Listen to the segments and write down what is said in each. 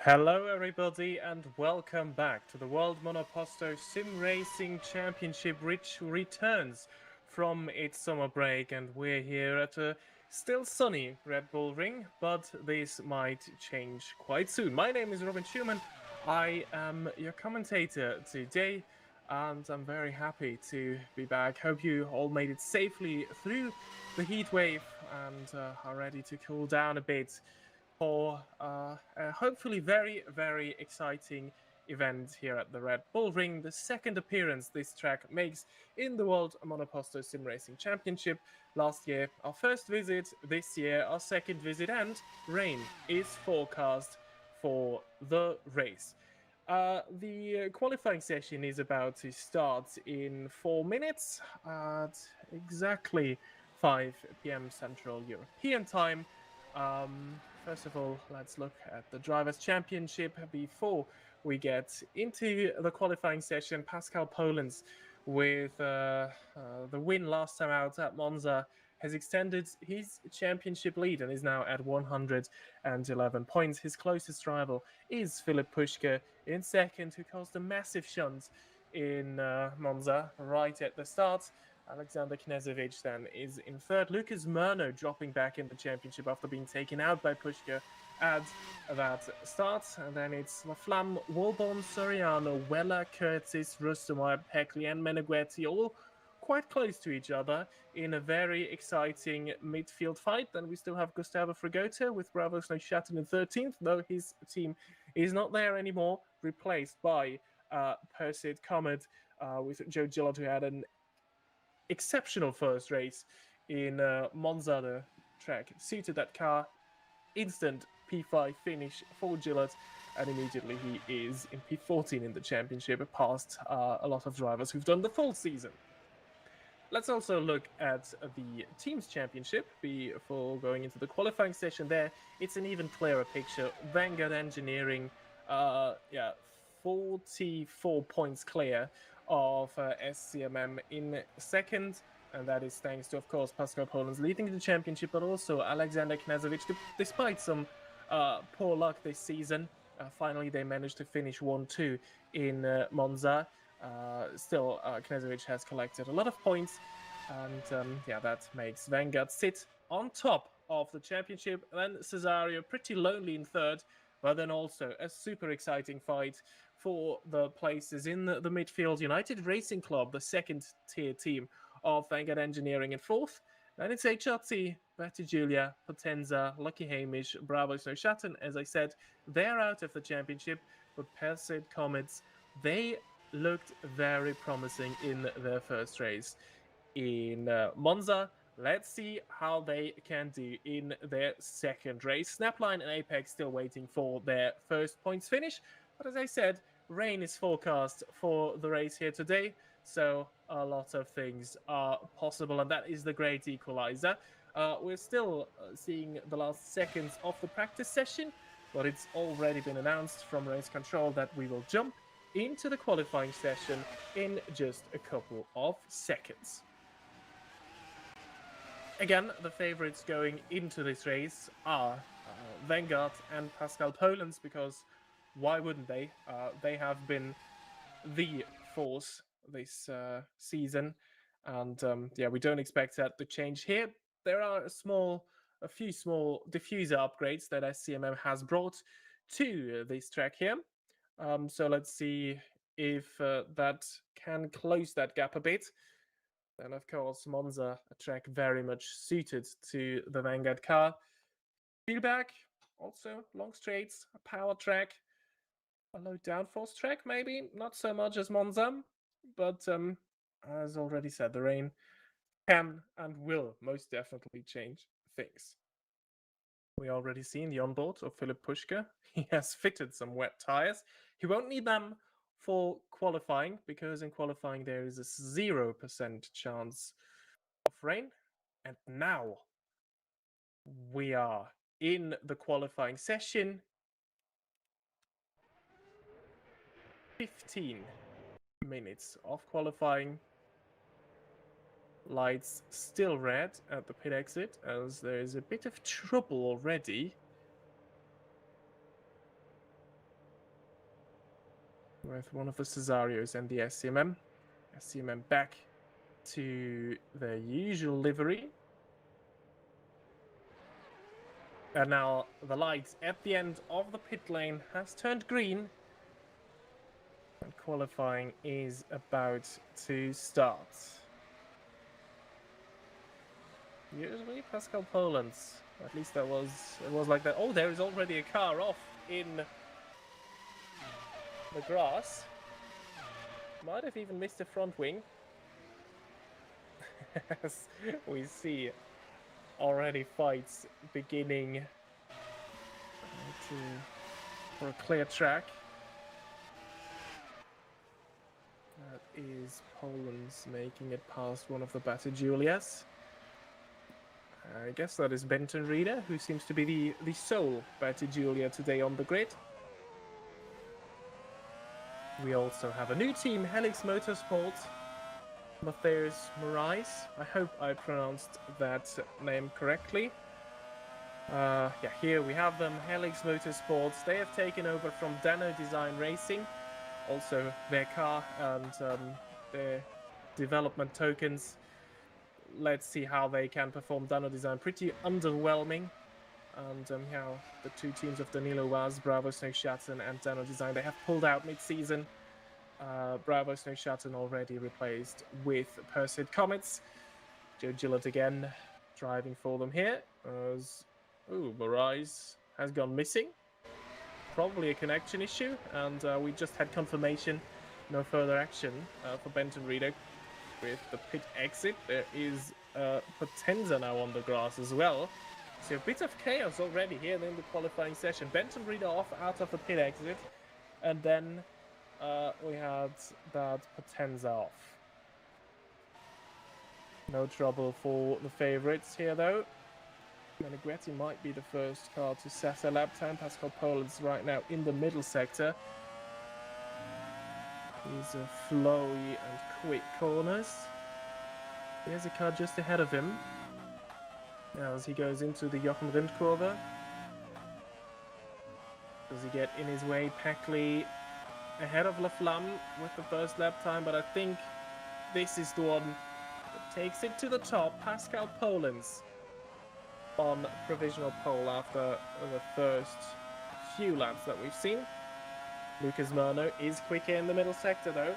Hello everybody and welcome back to the World Monoposto Sim Racing Championship, which returns from its summer break, and we're here at a still sunny Red Bull Ring, but this might change quite soon. My name is Ciuman. I am your commentator today, and I'm very happy to be back. Hope you all made it safely through the heat wave and are ready to cool down a bit for a hopefully very exciting event here at the Red Bull Ring. The second appearance this track makes in the World Monoposto Sim Racing Championship. Last year, our first visit, this year, our second visit, and rain is forecast for the race. The qualifying session is about to start in 4 minutes at exactly 5 p.m. Central European Time. First of all, let's look at the Drivers' Championship before we get into the qualifying session. Pascal Polens, with the win last time out at Monza, has extended his championship lead and is now at 111 points. His closest rival is Philipp Puschke in second, who caused a massive shunt in Monza right at the start. Alexander Knežević then is in third. Lucas Murno dropping back in the championship after being taken out by Puschke at that start. And then it's La Flamme, Walborn, Soriano, Weller, Curtis, Rustemeyer, Peckley, and Meneghetti, all quite close to each other in a very exciting midfield fight. Then we still have Gustavo Fregoto with Bravo Neuchâtel in 13th, though his team is not there anymore, replaced by Persid Comet with Joe Gillard, who had an exceptional first race in Monza. The track suited that car. Instant P5 finish for Gillard, and immediately he is in P14 in the championship, past a lot of drivers who've done the full season. Let's also look at the team's championship before going into the qualifying session. There, it's an even clearer picture. Vanguard Engineering, 44 points clear of SCMM in second, and that is thanks to, of course, Pascal Polens leading the championship, but also Alexander Knežević. Despite some poor luck this season, finally they managed to finish 1-2 in Monza. Still, Knežević has collected a lot of points, and that makes Vanguard sit on top of the championship. Then Cesario pretty lonely in third, but then also a super exciting fight for the places in the midfield. United Racing Club, the second tier team of Vanguard Engineering, in fourth. Then it's HRT, Betty Julia, Potenza, Lucky Hamish, Bravo Neuchâtel. As I said, they're out of the championship, but Perseid Comets, they looked very promising in their first race in Monza. Let's see how they can do in their second race. Snapline and Apex still waiting for their first points finish, but as I said, rain is forecast for the race here today, so a lot of things are possible, and that is the great equalizer. We're still seeing the last seconds of the practice session, but it's already been announced from race control that we will jump into the qualifying session in just a couple of seconds. Again, the favorites going into this race are Vanguard and Pascal Polens, because why wouldn't they? They have been the force this season, and we don't expect that to change here. There are a few small diffuser upgrades that SCMM has brought to this track here. So let's see if that can close that gap a bit. Then, of course, Monza, a track very much suited to the Vanguard car. Spielberg, also long straights, a power track, a low downforce track, maybe not so much as Monza, but as already said, the rain can and will most definitely change things. We already seen the onboard of Philipp Puschke. He has fitted some wet tires. He won't need them for qualifying, because in qualifying there is a 0% chance of rain. And now we are in the qualifying session. 15 minutes of qualifying. Lights still red at the pit exit, as there is a bit of trouble already. with one of the Cesarios and the SCMM. SCMM back to their usual livery. And now the light at the end of the pit lane has turned green. And qualifying is about to start. Usually Pascal Poland's, at least it was like that. Oh, there is already a car off in the grass. Might have even missed the front wing. As we see already fights beginning for a clear track. That is Poland's making it past one of the better Julias. I guess that is Benton Reader, who seems to be the sole better Julia today on the grid. We also have a new team, Helix Motorsport. Matthias Moraes. I hope I pronounced that name correctly. Yeah, here we have them, Helix Motorsports. They have taken over from Dano Design Racing. Also their car and their development tokens. Let's see how they can perform. Dano Design pretty underwhelming. And yeah, the two teams of Danilo Vaz, Bravo Snowshatten and Dano Design, they have pulled out mid-season. Bravo Snowshatten already replaced with Perseid Comets. Joe Gillett again driving for them here. As Moraes has gone missing. Probably a connection issue, and we just had confirmation. No further action for Benton Reader with the pit exit. There is Potenza now on the grass as well. So a bit of chaos already here in the qualifying session. Benton Reader off out of the pit exit, and then we had that Potenza off. No trouble for the favorites here though. Menegretti might be the first car to set a lap time. Pascal Poland's right now in the middle sector. These are flowy and quick corners. There's a car just ahead of him. Now as he goes into the Jochen Rindt Kurve. Does he get in his way? Peckley ahead of La Flamme with the first lap time, but I think this is the one that takes it to the top. Pascal Poland's on provisional pole after the first few laps that we've seen. Lucas Murno is quicker in the middle sector though.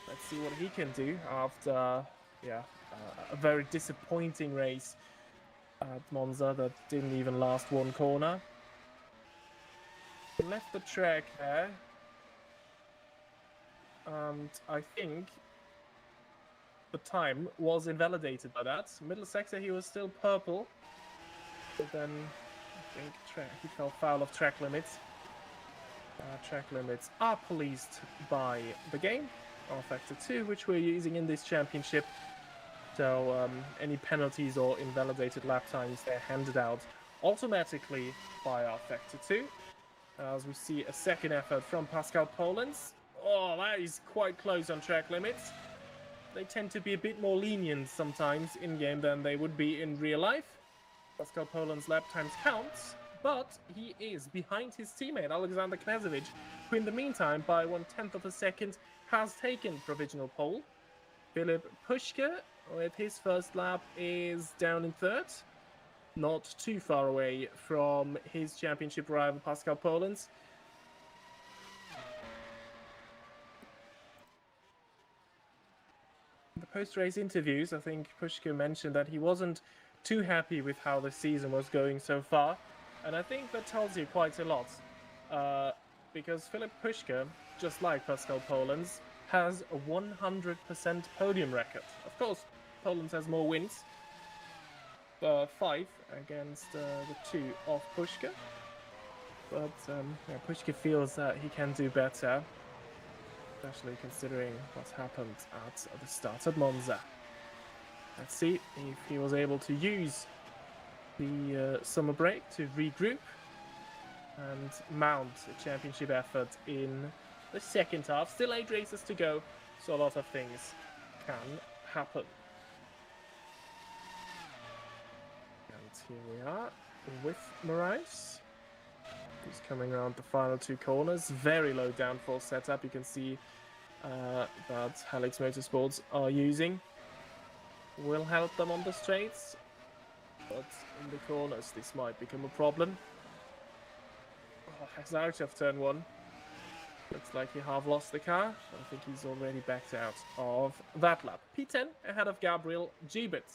Let's see what he can do after a very disappointing race at Monza that didn't even last one corner. He left the track there, and I think the time was invalidated by that. Middle sector he was still purple, but then I think he fell foul of track limits. Track limits are policed by the game, R-Factor 2, which we're using in this championship. So any penalties or invalidated lap times, they're handed out automatically by R-Factor 2. As we see a second effort from Pascal Poland's. Oh, that is quite close on track limits. They tend to be a bit more lenient sometimes in-game than they would be in real life. Pascal Poland's lap times counts, but he is behind his teammate Alexander Knezovic, who in the meantime, by 1/10 of a second, has taken provisional pole. Philip Puschke, with his first lap, is down in third. Not too far away from his championship rival Pascal Poland's. In the post-race interviews, I think Puschke mentioned that he wasn't too happy with how the season was going so far. And I think that tells you quite a lot. Because Philip Puschke, just like Pascal Poland's, has a 100% podium record. Of course, Poland has more wins. 5 against the 2 of Puschke. But Puschke feels that he can do better, especially considering what happened at the start at Monza. Let's see if he was able to use the summer break to regroup and mount a championship effort in the second half. Still 8 races to go, so a lot of things can happen. And here we are with Moraes. He's coming around the final two corners. Very low downforce setup. You can see that Helix Motorsports are using. Will help them on the straights, but in the corners this might become a problem. Oh, has out of turn one. Looks like he half lost the car. I think he's already backed out of that lap. P10 ahead of Gabriel Gibert.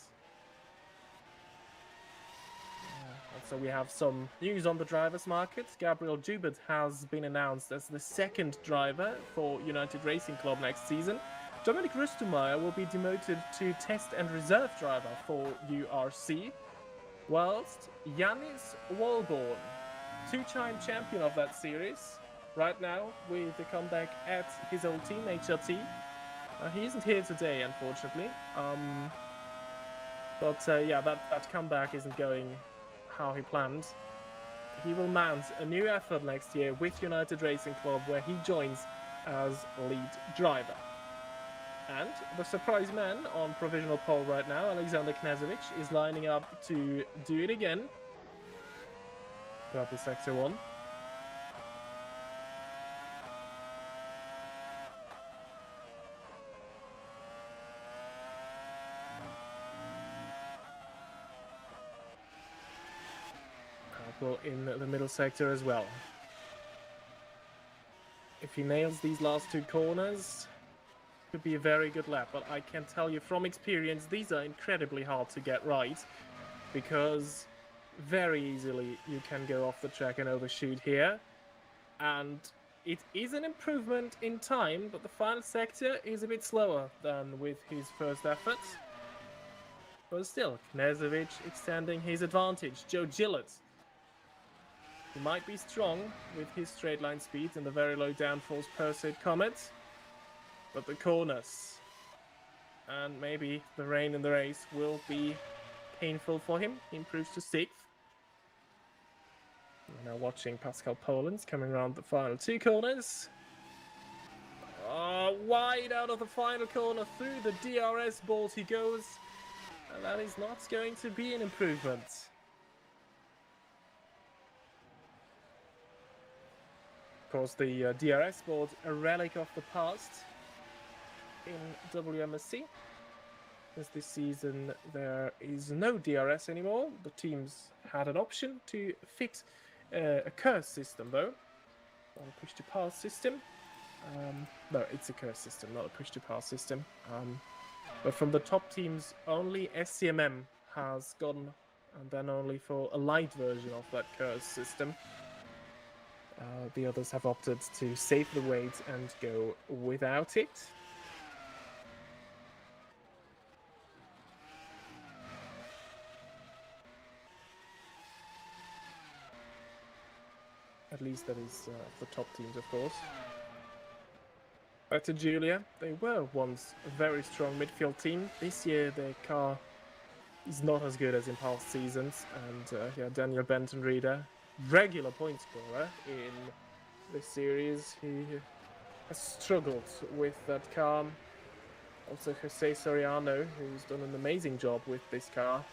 So we have some news on the drivers' market. Gabriel Gibert has been announced as the second driver for United Racing Club next season. Dominic Rüstemeyer will be demoted to test and reserve driver for URC, whilst Yannis Walborn, two-time champion of that series, right now with the comeback at his old team, HRT. He isn't here today, unfortunately. Yeah, that comeback isn't going how he planned. He will mount a new effort next year with United Racing Club, where he joins as lead driver. And the surprise man on provisional pole right now, Alexander Knezovic, is lining up to do it again. Purple Sector 1. Purple in the middle sector as well. If he nails these last two corners, could be a very good lap, but I can tell you from experience these are incredibly hard to get right, because very easily you can go off the track and overshoot here, and it is an improvement in time, but the final sector is a bit slower than with his first effort. But still, Knezovic extending his advantage. Joe Gillett, he might be strong with his straight line speed and the very low downforce Perseid Comet, but the corners and maybe the rain in the race will be painful for him. He improves to 6th. We're now watching Pascal Polens coming around the final two corners. Wide out of the final corner, through the DRS bolt he goes, and that is not going to be an improvement. Of course, the DRS board, a relic of the past in WMSC. As this season there is no DRS anymore. The teams had an option to fit a curse system though, or a push to pass system. No, it's a curse system, not a push to pass system. But from the top teams, only SCMM has gone, and then only for a light version of that curse system. The others have opted to save the weight and go without it. At least that is the top teams, of course. Back to Julia. They were once a very strong midfield team. This year their car is not as good as in past seasons. And yeah, Daniel Benton-Reeder, regular point scorer in this series. He has struggled with that car. Also Jose Soriano, who's done an amazing job with this car.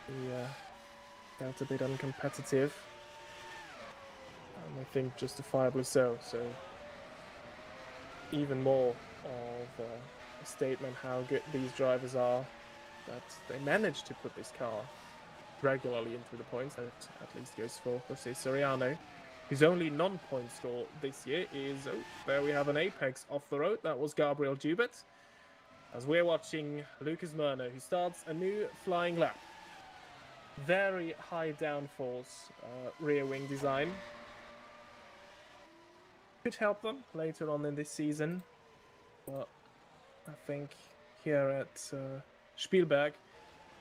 He felt a bit uncompetitive. I think justifiably so. So even more of a statement how good these drivers are, that they managed to put this car regularly into the points. That at least goes for Jose Soriano. His only non-point score this year is, oh, there we have an apex off the road. That was Gabriel Gibert. As we're watching Lucas Murner, who starts a new flying lap. Very high downforce rear wing design. Could help them later on in this season, but I think here at Spielberg,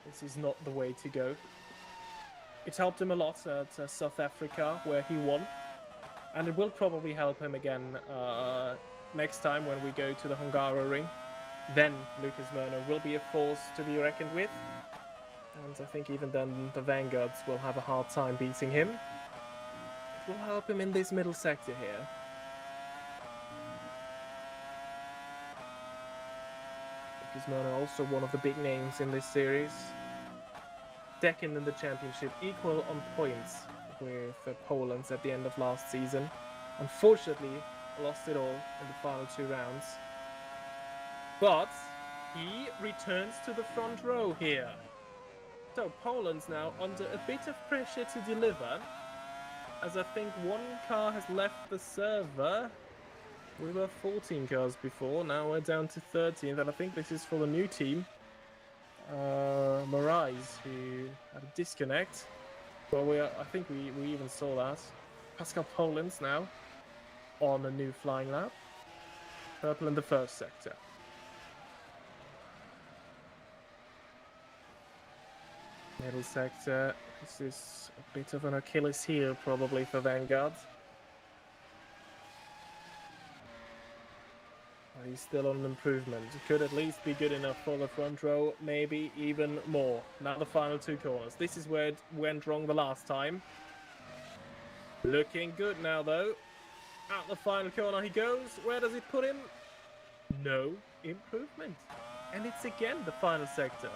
this is not the way to go. It helped him a lot at South Africa, where he won, and it will probably help him again next time when we go to the Hungaroring. Then Lucas Murner will be a force to be reckoned with, and I think even then the Vanguards will have a hard time beating him. It will help him in this middle sector here. Lucas Murner also one of the big names in this series. Second in the championship, equal on points with Poland at the end of last season. Unfortunately, lost it all in the final 2 rounds. But he returns to the front row here. So Poland's now under a bit of pressure to deliver, as I think one car has left the server. We were 14 cars before, now we're down to 13, and I think this is for the new team. Marais, who had a disconnect. Well, I think we even saw that. Pascal Poland's now on a new flying lap. Purple in the first sector. Middle sector. This is a bit of an Achilles heel probably for Vanguard. He's still on an improvement. Could at least be good enough for the front row, maybe even more. Now the final 2 corners. This is where it went wrong the last time. Looking good now though. At the final corner he goes. Where does it put him? No improvement. And it's again the final sector.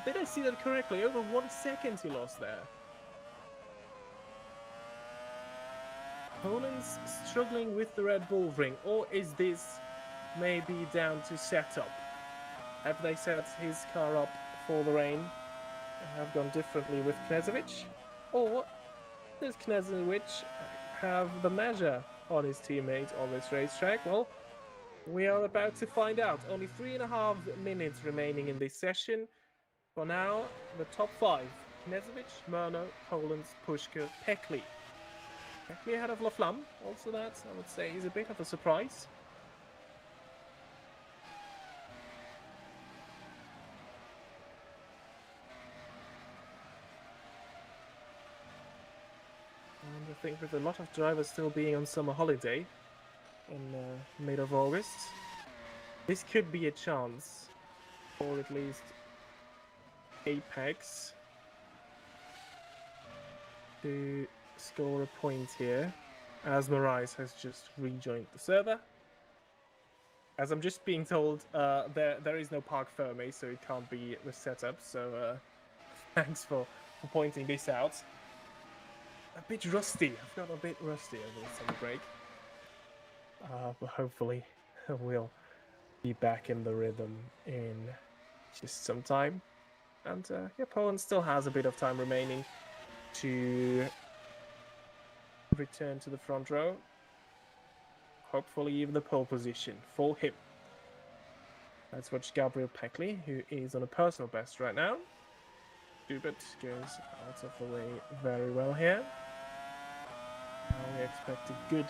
Did I see that correctly? Over 1 second he lost there. Poland's struggling with the Red Bull ring, or is this maybe down to setup? Have they set his car up for the rain and have gone differently with Knežević? Or does Knežević have the measure on his teammate on this racetrack? Well, we are about to find out. Only 3.5 minutes remaining in this session. For now, the top 5. Knežević, Murno, Poland, Puška, Pekli. Pekli ahead of Laflamme. Also that, I would say, is a bit of a surprise. And I think with a lot of drivers still being on summer holiday in mid of August, this could be a chance for at least Apex to score a point here, as Marais has just rejoined the server. As I'm just being told, there is no Park Ferme, so it can't be the setup, so thanks for pointing this out. A bit rusty. I've got a bit rusty over the summer break. But hopefully we'll be back in the rhythm in just some time. And yeah, Poland still has a bit of time remaining to return to the front row. Hopefully even the pole position for him. Let's watch Gabriel Pekli, who is on a personal best right now. Hubert goes out of the way very well here. Now we expect a good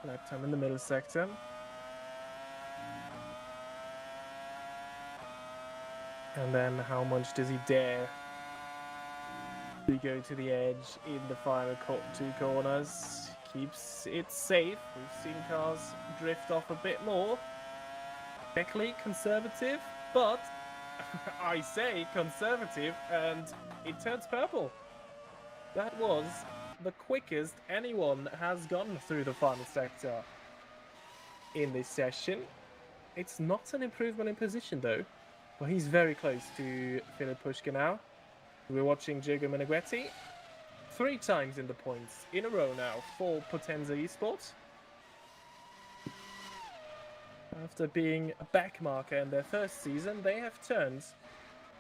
lap time in the middle sector. And then how much does he dare to go to the edge in the final 2 corners? Keeps it safe. We've seen cars drift off a bit more. Pekli conservative, but I say conservative and it turns purple. That was the quickest anyone has gone through the final sector in this session. It's not an improvement in position though. But he's very close to Filip Puška now. We're watching Diego Meneghetti 3 times in the points in a row now for Potenza Esports. After being a backmarker in their first season, they have turned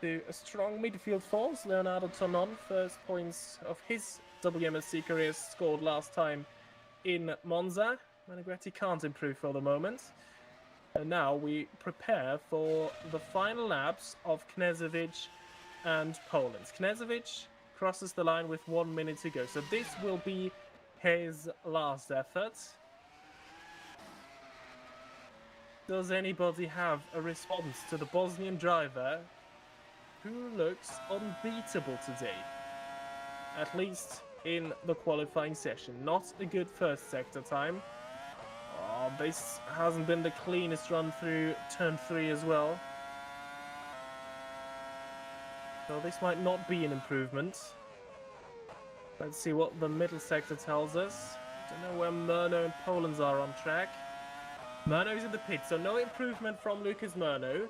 to a strong midfield force. Leonardo Tonon, first points of his WMSC career scored last time in Monza. Meneghetti can't improve for the moment. And now we prepare for the final laps of Knežević and Poland. Knežević crosses the line with 1 minute to go. So this will be his last effort. Does anybody have a response to the Bosnian driver who looks unbeatable today? At least in the qualifying session. Not a good first sector time. This hasn't been the cleanest run through turn 3 as well. So this might not be an improvement. Let's see what the middle sector tells us. Don't know where Murno and Poland are on track. Murno's in the pit, so no improvement from Lucas Murno.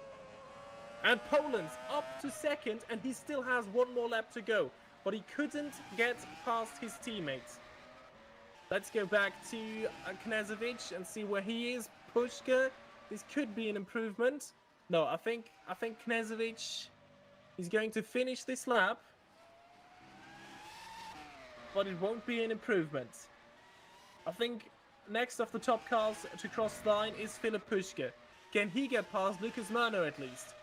And Poland's up to second, and he still has 1 more lap to go. but he couldn't get past his teammates. Let's go back to Knežević and see where he is. Puška, this could be an improvement. No, I think Knežević is going to finish this lap, but it won't be an improvement. I think next of the top cars to cross the line is Filip Puška. Can he get past Lucas Murno at least?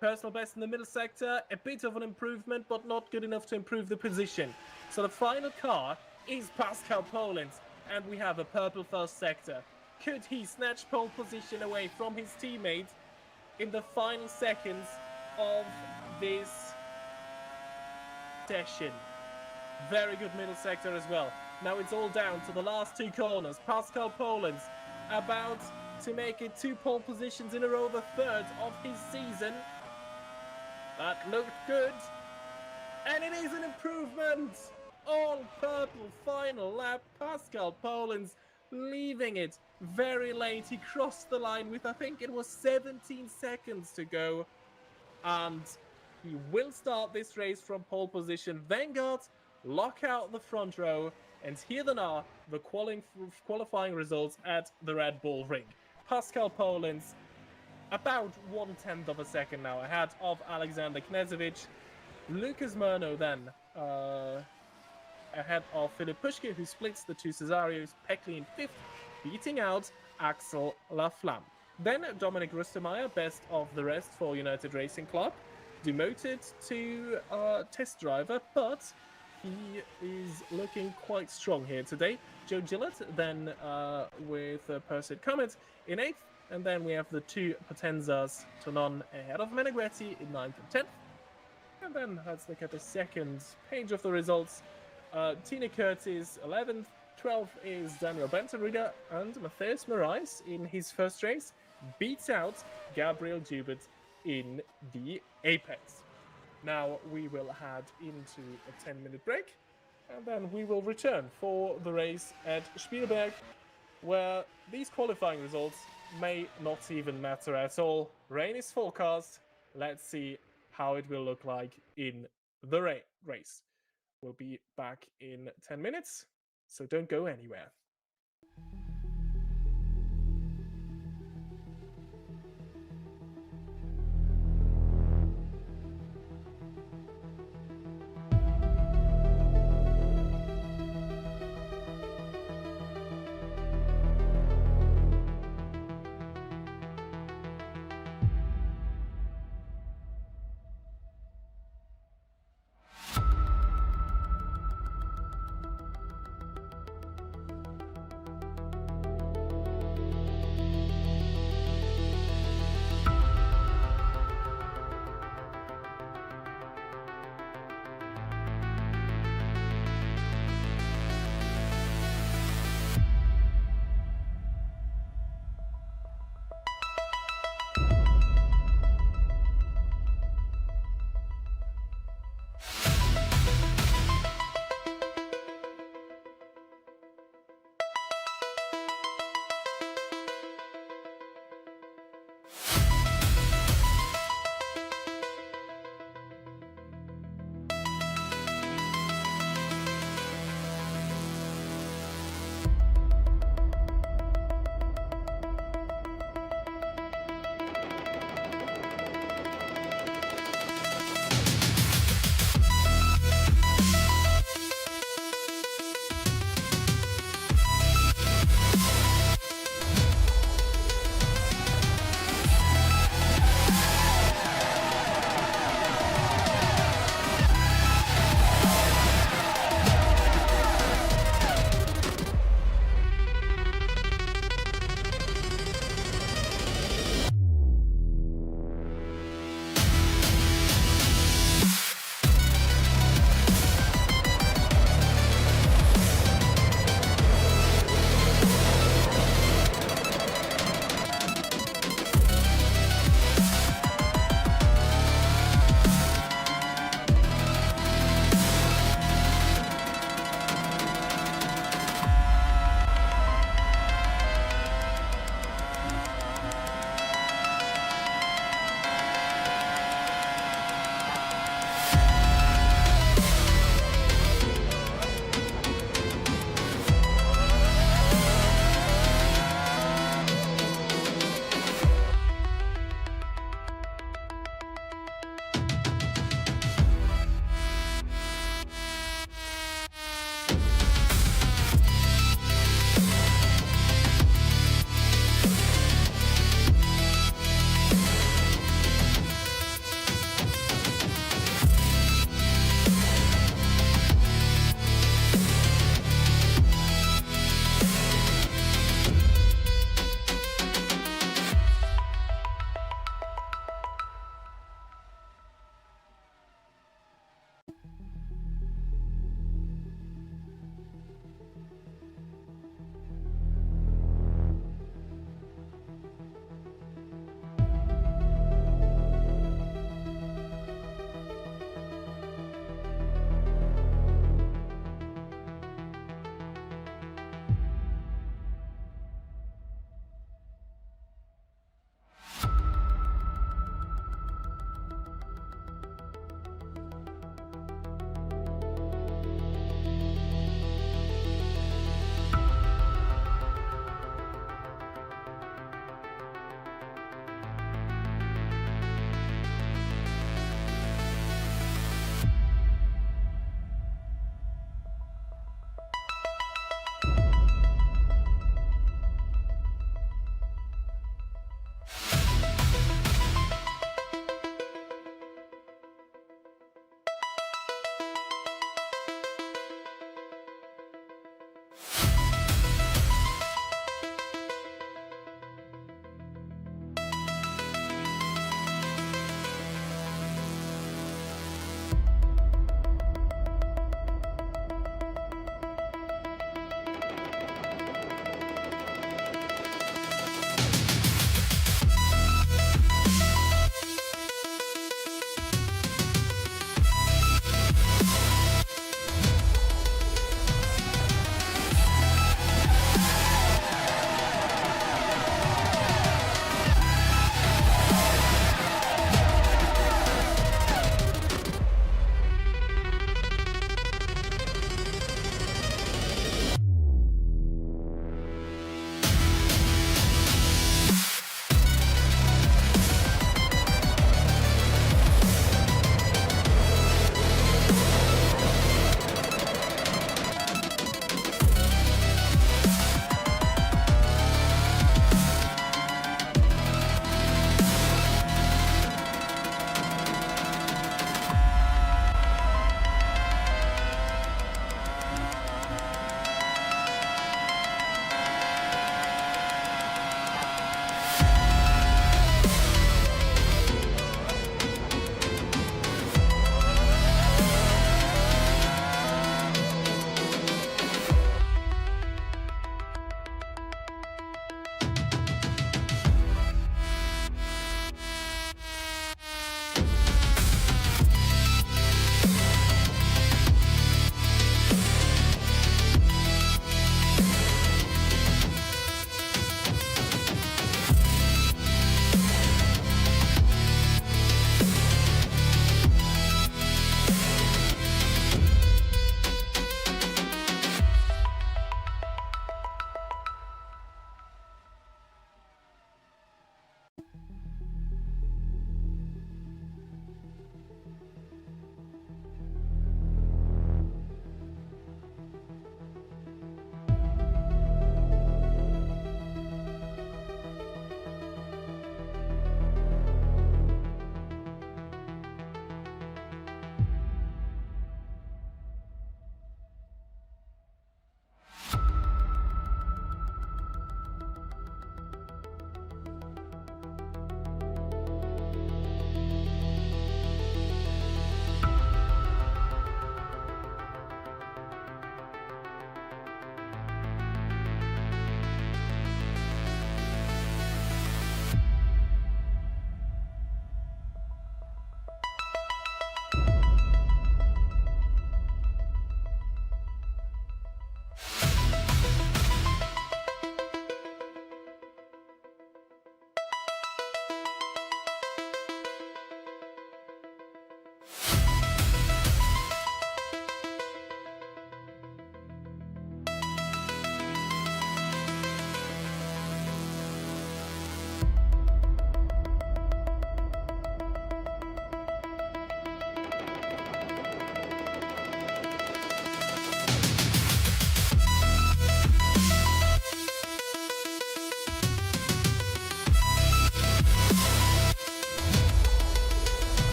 Personal best in the middle sector, a bit of an improvement, but not good enough to improve the position. So the final car is Pascal Polins, and we have a purple first sector. Could he snatch pole position away from his teammate in the final seconds of this session? Very good middle sector as well. Now it's all down to the last two corners. Pascal Polins about to make it 2 pole positions in a row, the third of his season. That looked good. And it is an improvement. All purple final lap. Pascal Polins leaving it very late. He crossed the line with, I think it was 17 seconds to go. And he will start this race from pole position. Vanguard lock out the front row. And here then are the qualifying results at the Red Bull Ring. Pascal Polins about 1/10 of a second now ahead of Alexander Knežević. Lucas Murno then ahead of Filip Puška, who splits the two Cesarios. Peckley in 5th, beating out Axel Laflamme. Then Dominic Rustemeyer, best of the rest for United Racing Club, demoted to test driver, but he is looking quite strong here today. Joe Gillett then with Perseid Comet in 8th. And then we have the two Potenzas, Tonon ahead of Meneghetti in 9th and 10th. And then let's look at the second page of the results. Tina Curtis 11th, 12th is Daniel Bentenrieder, and Matthias Moraes in his first race beats out Gabriel Joubert in the Apex. Now we will head into a 10-minute break, and then we will return for the race at Spielberg, where these qualifying results may not even matter at all. Rain is forecast. Let's see how it will look like in the race. We'll be back in 10 minutes, so don't go anywhere.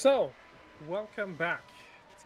So, welcome back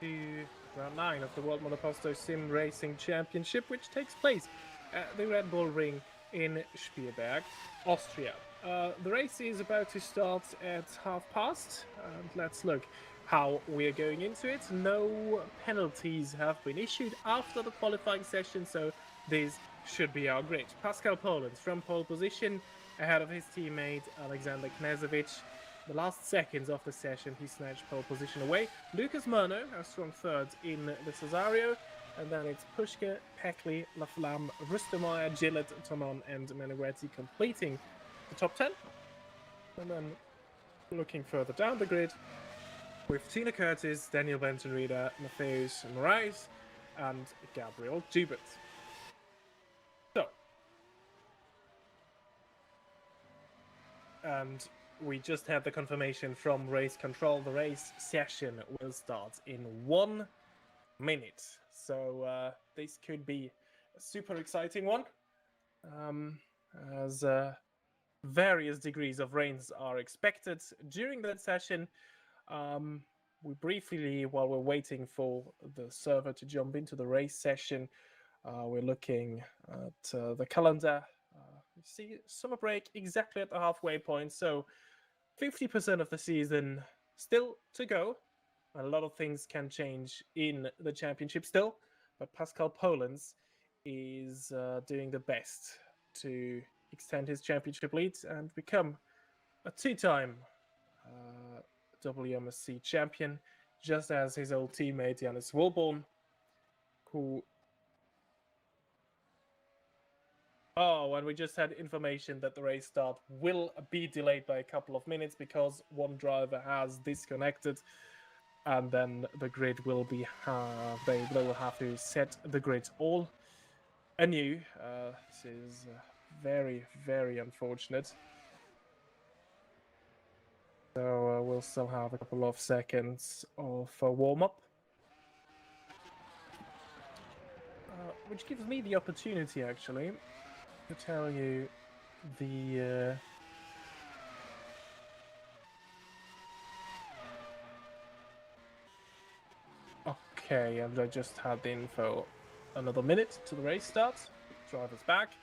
to round 9 of the World Monoposto Sim Racing Championship, which takes place at the Red Bull Ring in Spielberg, Austria. The race is about to start at past, and let's look how we're going into it. No penalties have been issued after the qualifying session, so this should be our grid. Pascal Polens from pole position, ahead of his teammate Alexander Knežević. The last seconds of the session, he snatched pole position away. Lucas Murno, a strong third in the Cesario. And then it's Pushka, Peckley, Laflamme, Rustemeyer, Gillett, Tomon, and Menegretti completing the top 10. And then looking further down the grid, with Tina Curtis, Daniel Benton-Reeder, Matthäus Moraes, and Gabriel Dubert. So, and we just had the confirmation from race control. The race session will start in 1 minute. So this could be a super exciting one, as various degrees of rains are expected during that session. We briefly, while we're waiting for the server to jump into the race session, we're looking at the calendar. You see summer break exactly at the halfway point, so 50% of the season still to go. A lot of things can change in the championship still, but Pascal Polens is doing the best to extend his championship lead and become a two-time WMSC champion, just as his old teammate Jannis Wilborn, who... Oh, and we just had information that the race start will be delayed by a couple of minutes because one driver has disconnected, and then the grid will be they will have to set the grid all anew. This is very, very unfortunate. So we'll still have a couple of seconds of warm-up, which gives me the opportunity actually to tell you the okay, and I just had the info. Another minute to the race start. Drivers back.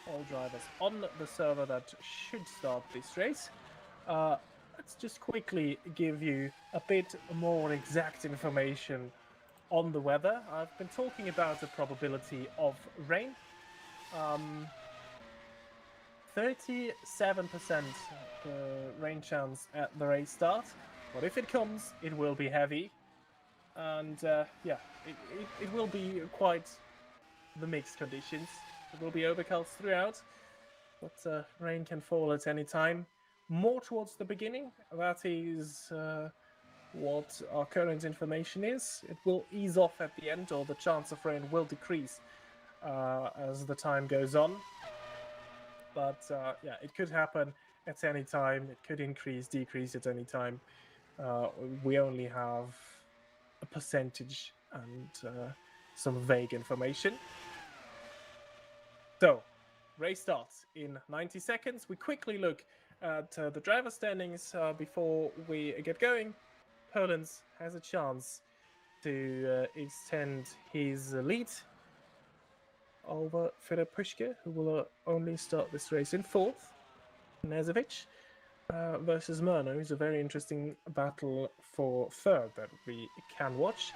All drivers on the server that should start this race. Let's just quickly give you a bit more exact information on the weather. I've been talking about the probability of rain. 37% rain chance at the race start, but if it comes, it will be heavy. And yeah, it will be quite the mixed conditions. It will be overcast throughout, but rain can fall at any time. More towards the beginning, that is what our current information is. It will ease off at the end, or the chance of rain will decrease as the time goes on. But yeah, it could happen at any time. It could increase, decrease at any time. We only have a percentage and some vague information. So, race starts in 90 seconds. We quickly look at the driver standings before we get going. Polens has a chance to extend his lead over Filip Pushka, who will only start this race in 4th. Knežević versus Murno is a very interesting battle for 3rd that we can watch.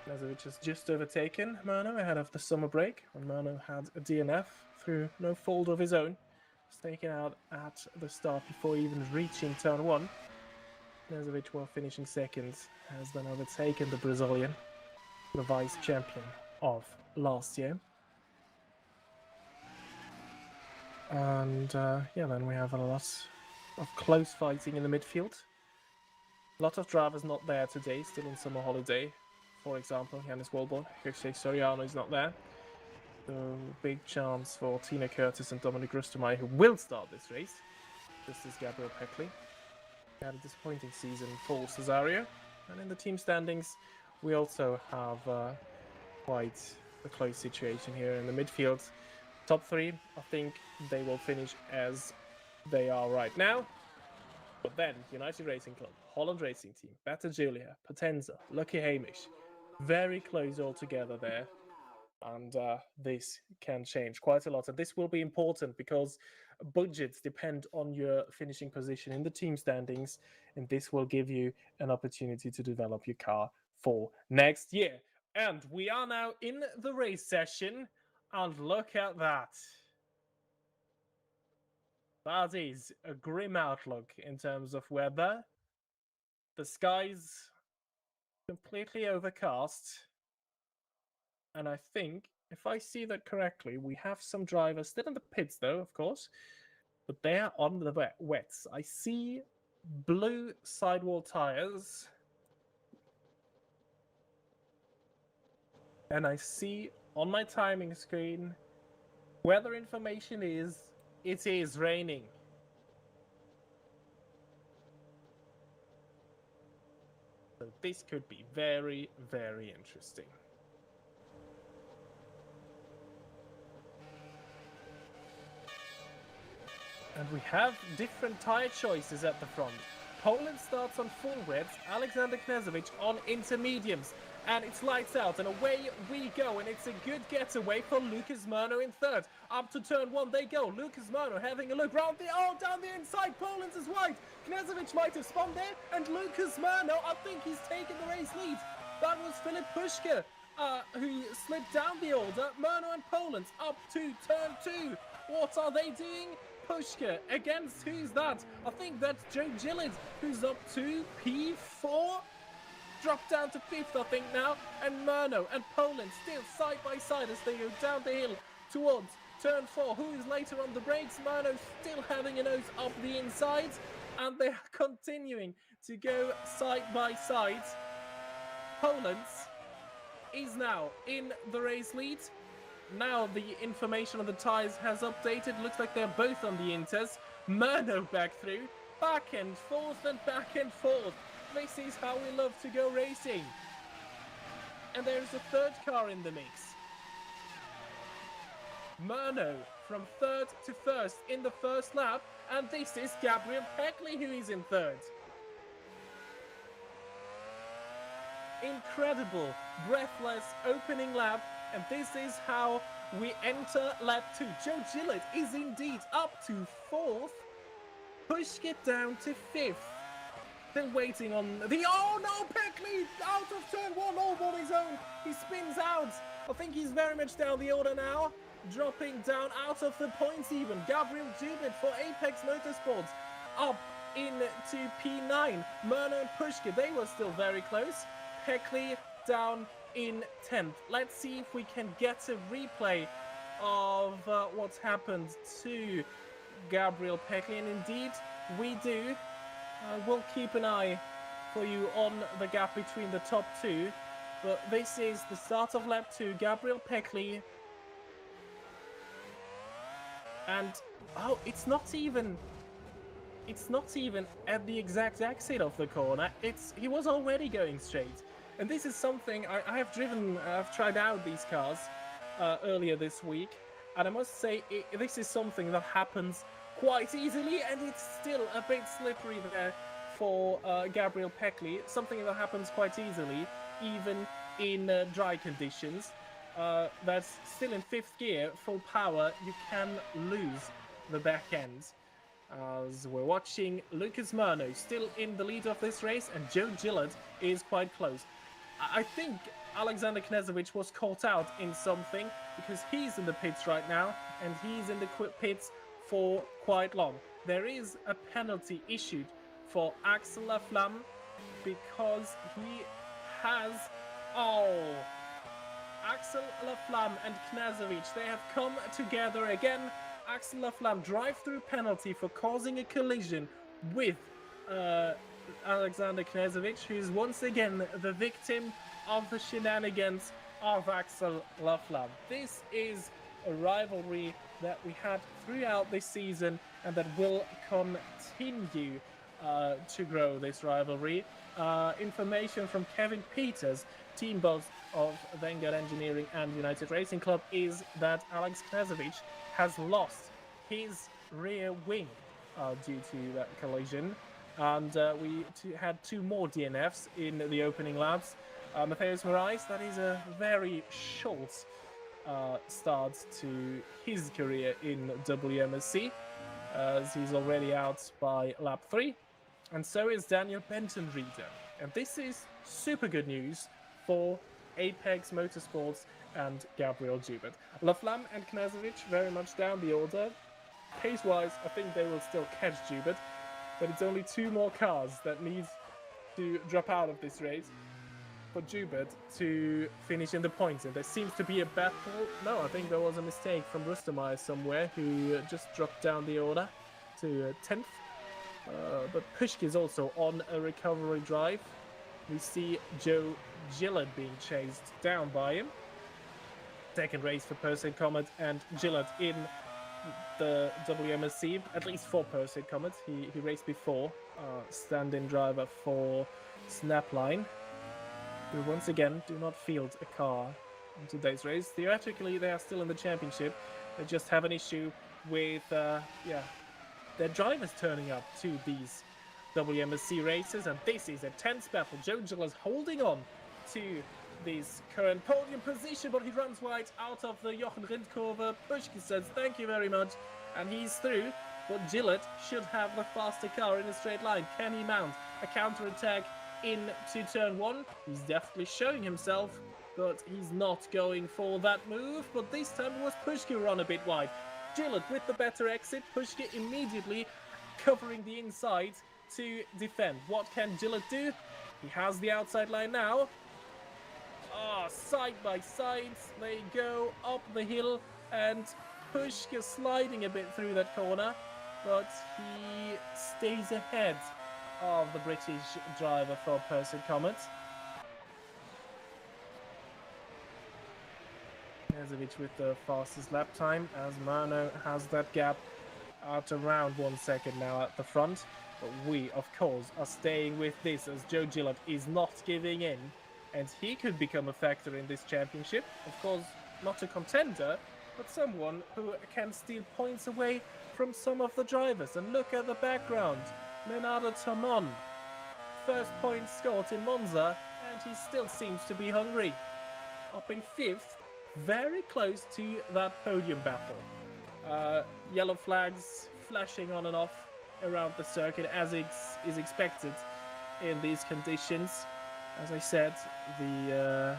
Knežević has just overtaken Murno ahead of the summer break, when Murno had a DNF through no fault of his own. Was taken out at the start before even reaching turn 1. Knežević, while finishing 2nd, has then overtaken the Brazilian, the vice champion of last year. And yeah, then we have a lot of close fighting in the midfield. A lot of drivers not there today, still on summer holiday. For example, Jannis Wilborn, Jose Soriano is not there. So big chance for Tina Curtis and Dominic Rustemeyer, who will start this race, just as Gabriel Peckley. He had a disappointing season for Cesario. And in the team standings, we also have quite a close situation here in the midfield. Top 3, I think they will finish as they are right now. But then, United Racing Club, Holland Racing Team, Better Julia, Potenza, Lucky Hamish, very close all together there. And this can change quite a lot. And this will be important because budgets depend on your finishing position in the team standings. And this will give you an opportunity to develop your car for next year. And we are now in the race session. And look at that. That is a grim outlook in terms of weather. The sky's completely overcast. And I think, if I see that correctly, we have some drivers still in the pits, though, of course. But they are on the wets. I see blue sidewall tires. And I see on my timing screen, weather information is, it is raining. So this could be very, very interesting. And we have different tyre choices at the front. Poland starts on full wets, Alexander Knezovic on intermediums. And it's lights out, and away we go, and it's a good getaway for Lucas Murno in third. Up to turn one they go. Lucas Murno having a look round the, down the inside, Poland's is wide. Knezovic might have spun there, and Lucas Murno, I think he's taken the race lead. That was Filip Pushka, who slipped down the order. Murno and Poland up to turn two. What are they doing? Pushka against who's that? I think that's Joe Gillett, who's up to P4. Dropped down to fifth, I think, now. And Murno and Poland still side by side as they go down the hill towards turn four. Who is later on the brakes? Murno still having a nose up the inside. And they are continuing to go side by side. Poland is now in the race lead. Now the information on the tyres has updated. Looks like they're both on the inters. Murno back through. Back and forth and back and forth. This is how we love to go racing. And there's a third car in the mix. Murno from third to first in the first lap. And this is Gabriel Peckley who is in third. Incredible, breathless opening lap. And this is how we enter lap 2. Joe Gillett is indeed up to fourth. Pushka down to fifth. Still waiting on the... Oh no, Peckley out of turn one, all on his own. He spins out. I think he's very much down the order now. Dropping down out of the points even. Gabriel Jubit for Apex Motorsports up into P9. Murno and Pushka, they were still very close. Peckley down in 10th. Let's see if we can get a replay of what's happened to Gabriel Peckley. And indeed, we do. We'll keep an eye for you on the gap between the top two. But this is the start of lap 2. Gabriel Peckley. And, oh, it's not even at the exact exit of the corner. He was already going straight. And this is something I've tried out these cars earlier this week. And I must say, this is something that happens quite easily, and it's still a bit slippery there for Gabriel Peckley. Something that happens quite easily, even in dry conditions. That's still in fifth gear, full power. You can lose the back end. As we're watching Lucas Murno still in the lead of this race, and Joe Gillett is quite close. I think Alexander Knezovic was caught out in something because he's in the pits right now, and he's in the pits for quite long. There is a penalty issued for Axel Laflamme because he has... Oh! Axel Laflamme and Knezovic, they have come together again. Axel Laflamme drive-through penalty for causing a collision with Alexander Knezovic, who's once again the victim of the shenanigans of Axel Laflamme. This is a rivalry that we had throughout this season and that will continue to grow this rivalry. Information from Kevin Peters, team boss of Vanguard Engineering and United Racing Club, is that Alex Knezovic has lost his rear wing due to that collision. And we had two more DNFs in the opening laps. Matheus Moraes, that is a very short start to his career in WMSC, as he's already out by lap 3. And so is Daniel Benton-Rieder. And this is super good news for Apex Motorsports and Gabriel Joubert. Laflamme and Knezovic very much down the order. Pace-wise, I think they will still catch Joubert, but it's only two more cars that need to drop out of this race for Joubert to finish in the points. And there seems to be a battle. No, I think there was a mistake from Rustermeyer somewhere, who just dropped down the order to 10th. But Pushke is also on a recovery drive. We see Joe Gillett being chased down by him. Second race for Perseid Comet and Gillett in the WMSC, at least for Perseid Comet. He raced before, stand-in driver for Snapline, who once again do not field a car in today's race. Theoretically, they are still in the championship. They just have an issue with, their drivers turning up to these WMSC races, and this is a tense battle. Joe Gillett holding on to this current podium position, but he runs wide out of the Jochen Rindt curve. Pushke says thank you very much, and he's through. But Gillett should have the faster car in a straight line. Can he mount a counter-attack into turn 1? He's definitely showing himself, but he's not going for that move. But this time it was Pushke who ran a bit wide. Gillett with the better exit, Pushke immediately covering the inside to defend. What can Gillett do? He has the outside line now. Side by side, they go up the hill, and Pushke sliding a bit through that corner, but he stays ahead of the British driver for Perseid Comet. Knezovic with the fastest lap time, as Mano has that gap at around 1 second now at the front. But we, of course, are staying with this, as Joe Gillett is not giving in, and he could become a factor in this championship. Of course, not a contender, but someone who can steal points away from some of the drivers. And look at the background. Leonardo Tomon, first point scored in Monza, and he still seems to be hungry. Up in 5th, very close to that podium battle. Yellow flags flashing on and off around the circuit, as is expected in these conditions. As I said, the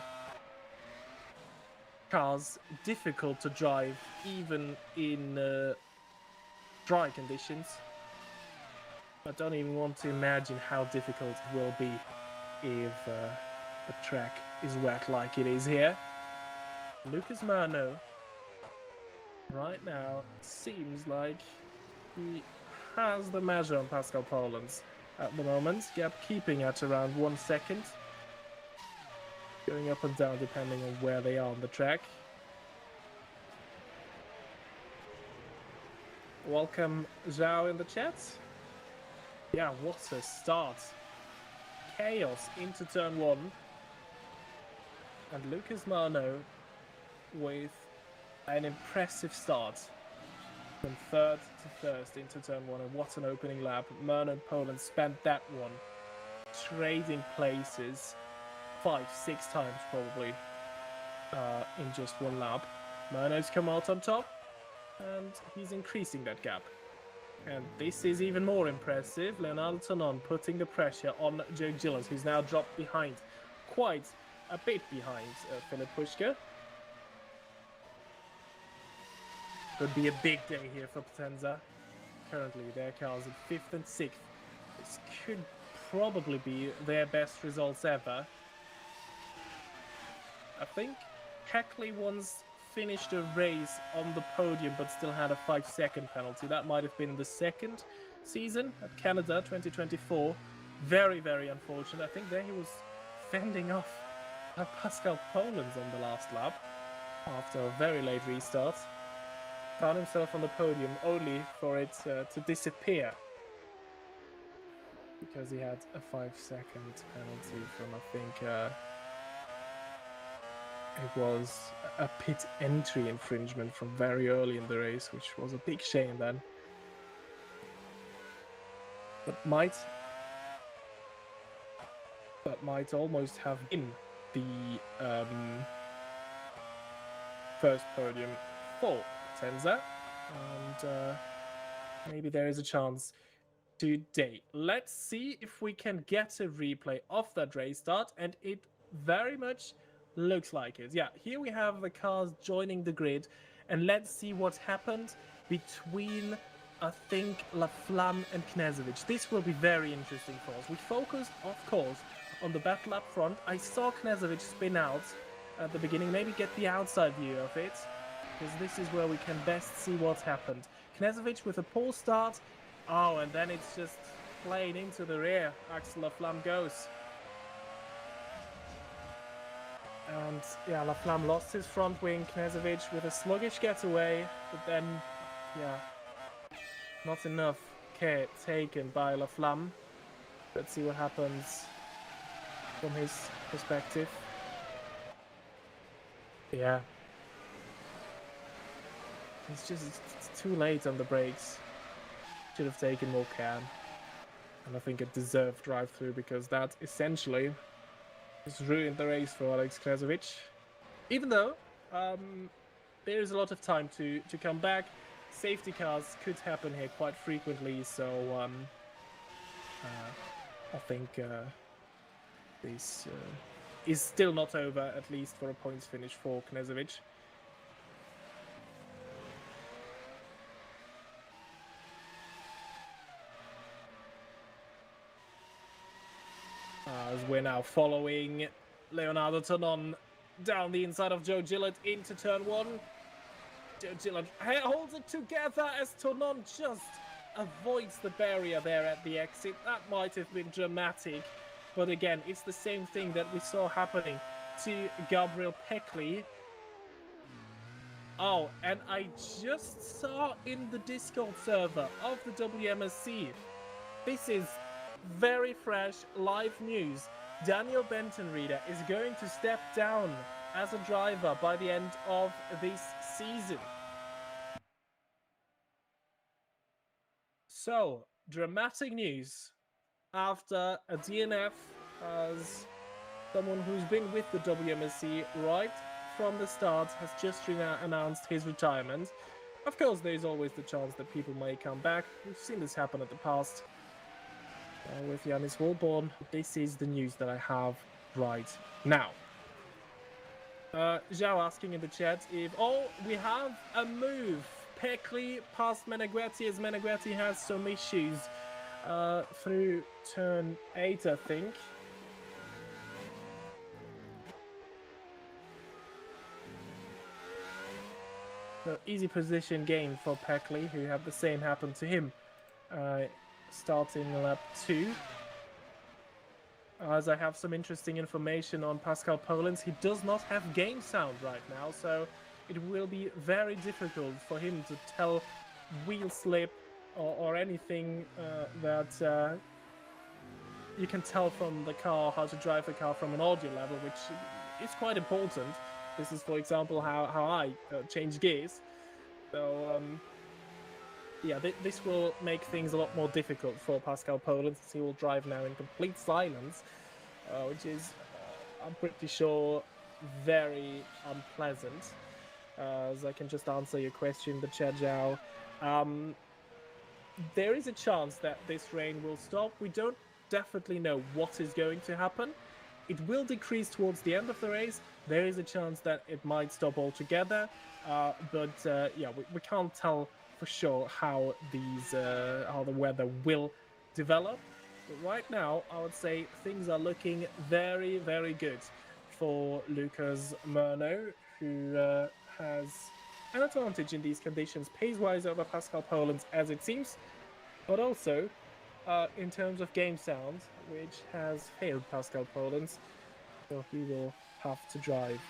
car's difficult to drive even in dry conditions. I don't even want to imagine how difficult it will be if the track is wet like it is here. Lucas Mano right now seems like he has the measure on Pascal Polens at the moment. Gap keeping at around 1 second. Going up and down depending on where they are on the track. Welcome Zhao in the chat. Yeah, what a start. Chaos into turn 1. And Lucas Mano with an impressive start. From 3rd to 1st into turn 1, and what an opening lap. Mano and Poland spent that one trading places 5-6 times probably in just one lap. Mano's come out on top, and he's increasing that gap. And this is even more impressive. Leonardo Tonon putting the pressure on Joe Gillett, who's now dropped behind, quite a bit behind Philip Pushke. Could be a big day here for Potenza. Currently, their cars in 5th and 6th. This could probably be their best results ever. I think Hackley once finished a race on the podium but still had a 5-second penalty. That might have been in the second season at Canada 2024. Very, very unfortunate. I think there he was fending off Pascal Polens on the last lap after a very late restart. Found himself on the podium only for it to disappear because he had a 5-second penalty from, I think, it was a pit entry infringement from very early in the race, which was a big shame then. But might That might almost have been the first podium for Tenza. And maybe there is a chance today. Let's see if we can get a replay of that race start, and it very much looks like it. Yeah, here we have the cars joining the grid, and let's see what happened between, I think, Laflamme and Knežević. This will be very interesting for us. We focused, of course, on the battle up front. I saw Knežević spin out at the beginning, maybe get the outside view of it, because this is where we can best see what happened. Knežević with a poor start. Oh, and then it's just playing into the rear. Axel Laflamme goes. And yeah, Laflamme lost his front wing. Knežević with a sluggish getaway, but then, yeah, not enough care taken by Laflamme. Let's see what happens from his perspective. Yeah. It's too late on the brakes. Should have taken more care. And I think it deserved drive-through, because that essentially has ruined the race for Alex Knežević. Even though there is a lot of time to come back. Safety cars could happen here quite frequently, so I think this is still not over, at least for a points finish for Knežević. As we're now following Leonardo Tonon down the inside of Joe Gillett into turn one. Joe Gillett holds it together as Tonon just avoids the barrier there at the exit. That might have been dramatic, but again, it's the same thing that we saw happening to Gabriel Peckley. Oh, and I just saw in the Discord server of the WMSC, this is very fresh live news. Daniel Bentonreader is going to step down as a driver by the end of this season. So, dramatic news after a DNF as someone who's been with the WMSC right from the start has just announced his retirement. Of course, there's always the chance that people may come back. We've seen this happen in the past. With Yannis Walborn. This is the news that I have right now. Zhao asking in the chat if, oh, we have a move. Peckley past Meneghetti, as Meneghetti has some issues through turn 8, I think. So easy position gain for Peckley, who had the same happen to him. Starting lap 2. As I have some interesting information on Pascal Polens, he does not have game sound right now, so it will be very difficult for him to tell wheel slip or anything that you can tell from the car, how to drive the car from an audio level, which is quite important. This is, for example, how I change gears. So yeah, this will make things a lot more difficult for Pascal Polens. He will drive now in complete silence, which is, I'm pretty sure, very unpleasant. As I can just answer your question, the chat, Zhao. There is a chance that this rain will stop. We don't definitely know what is going to happen. It will decrease towards the end of the race. There is a chance that it might stop altogether, but yeah, we can't tell for sure how the weather will develop. But right now, I would say things are looking very, very good for Lucas Murno, who has an advantage in these conditions, pace-wise over Pascal Polens, as it seems, but also in terms of game sound, which has failed Pascal Polens, so he will have to drive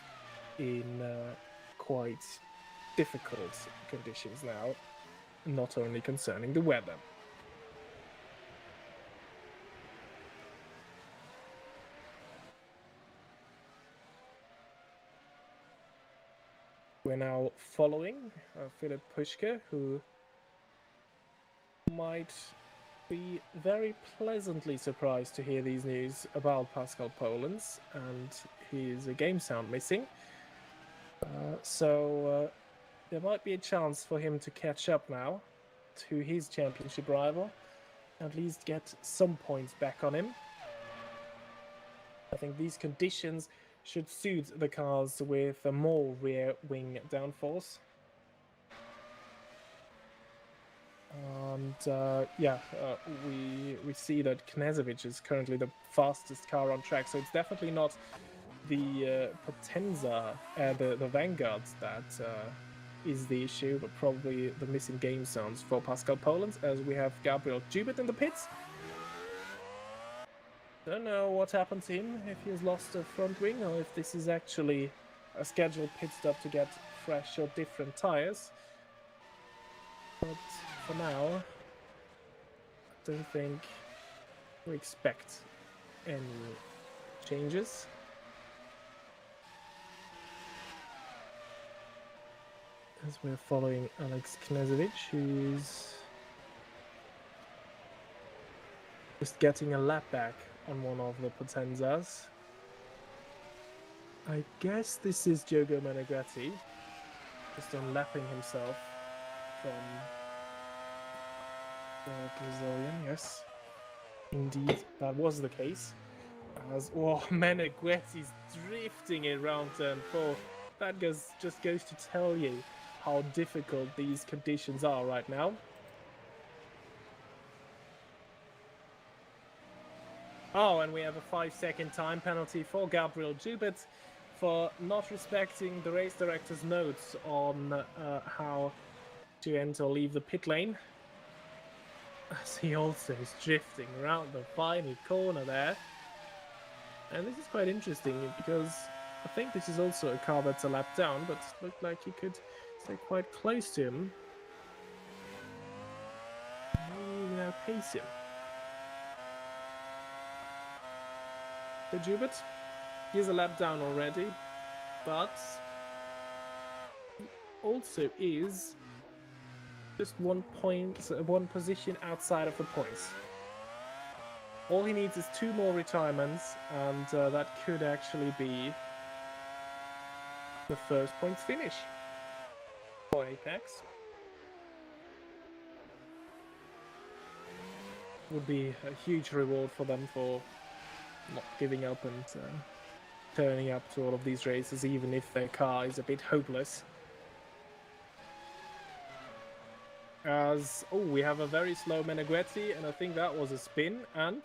in quite difficult conditions now, not only concerning the weather. We're now following Philip Puschke, who might be very pleasantly surprised to hear these news about Pascal Polens and his game sound missing. So there might be a chance for him to catch up now to his championship rival, at least get some points back on him. I think these conditions should suit the cars with a more rear wing downforce. And we see that Knežević is currently the fastest car on track, so it's definitely not the Potenza, the Vanguards that is the issue, but probably the missing game sounds for Pascal Polens, as we have Gabriel Jubit in the pits. Don't know what happened to him, if he has lost a front wing or if this is actually a scheduled pit stop to get fresh or different tires. But for now, I don't think we expect any changes. As we're following Alex Knežević, who's just getting a lap back on one of the Potenzas. I guess this is Diogo Menegheti, just unlapping himself from the Brazilian. Yes, indeed, that was the case. As Menegheti's drifting in round turn 4. That just goes to tell you how difficult these conditions are right now. Oh, and we have a 5-second time penalty for Gabriel Jubit for not respecting the race director's notes on how to enter or leave the pit lane. As he also is drifting around the final corner there. And this is quite interesting because I think this is also a car that's a lap down, but it looked like he could stay quite close to him. Maybe now pace him. So Jubit, he's a lap down already, but he also is just 1 position outside of the points. All he needs is 2 more retirements, and that could actually be the first points finish for Apex. Would be a huge reward for them for not giving up and turning up to all of these races, even if their car is a bit hopeless. As we have a very slow Menegheti, and I think that was a spin. And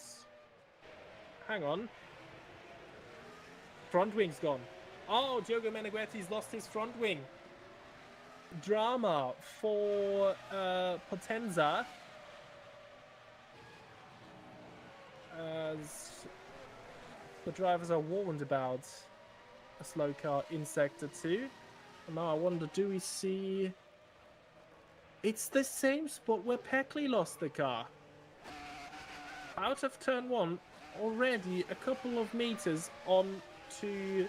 hang on, front wing's gone. Oh, Diogo Menegheti's lost his front wing. Drama for Potenza, as the drivers are warned about a slow car in Sector 2. And now I wonder, do we see... It's the same spot where Peckley lost the car. Out of turn 1, already a couple of meters on to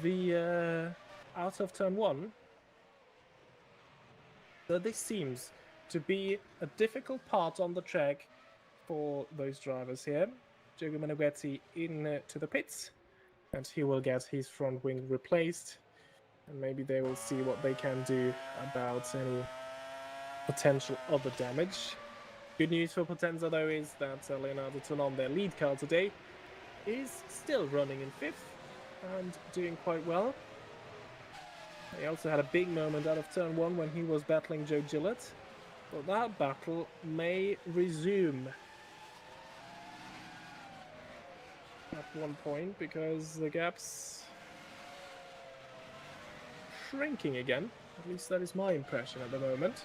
the out of turn 1. So this seems to be a difficult part on the track for those drivers here. Diogo Menegheti in to the pits, and he will get his front wing replaced, and maybe they will see what they can do about any potential other damage. Good news for Potenza though is that Leonardo Toulon, their lead car today, is still running in 5th and doing quite well. He also had a big moment out of turn 1 when he was battling Joe Gillett, but that battle may resume at one point because the gap's shrinking again. At least that is my impression at the moment.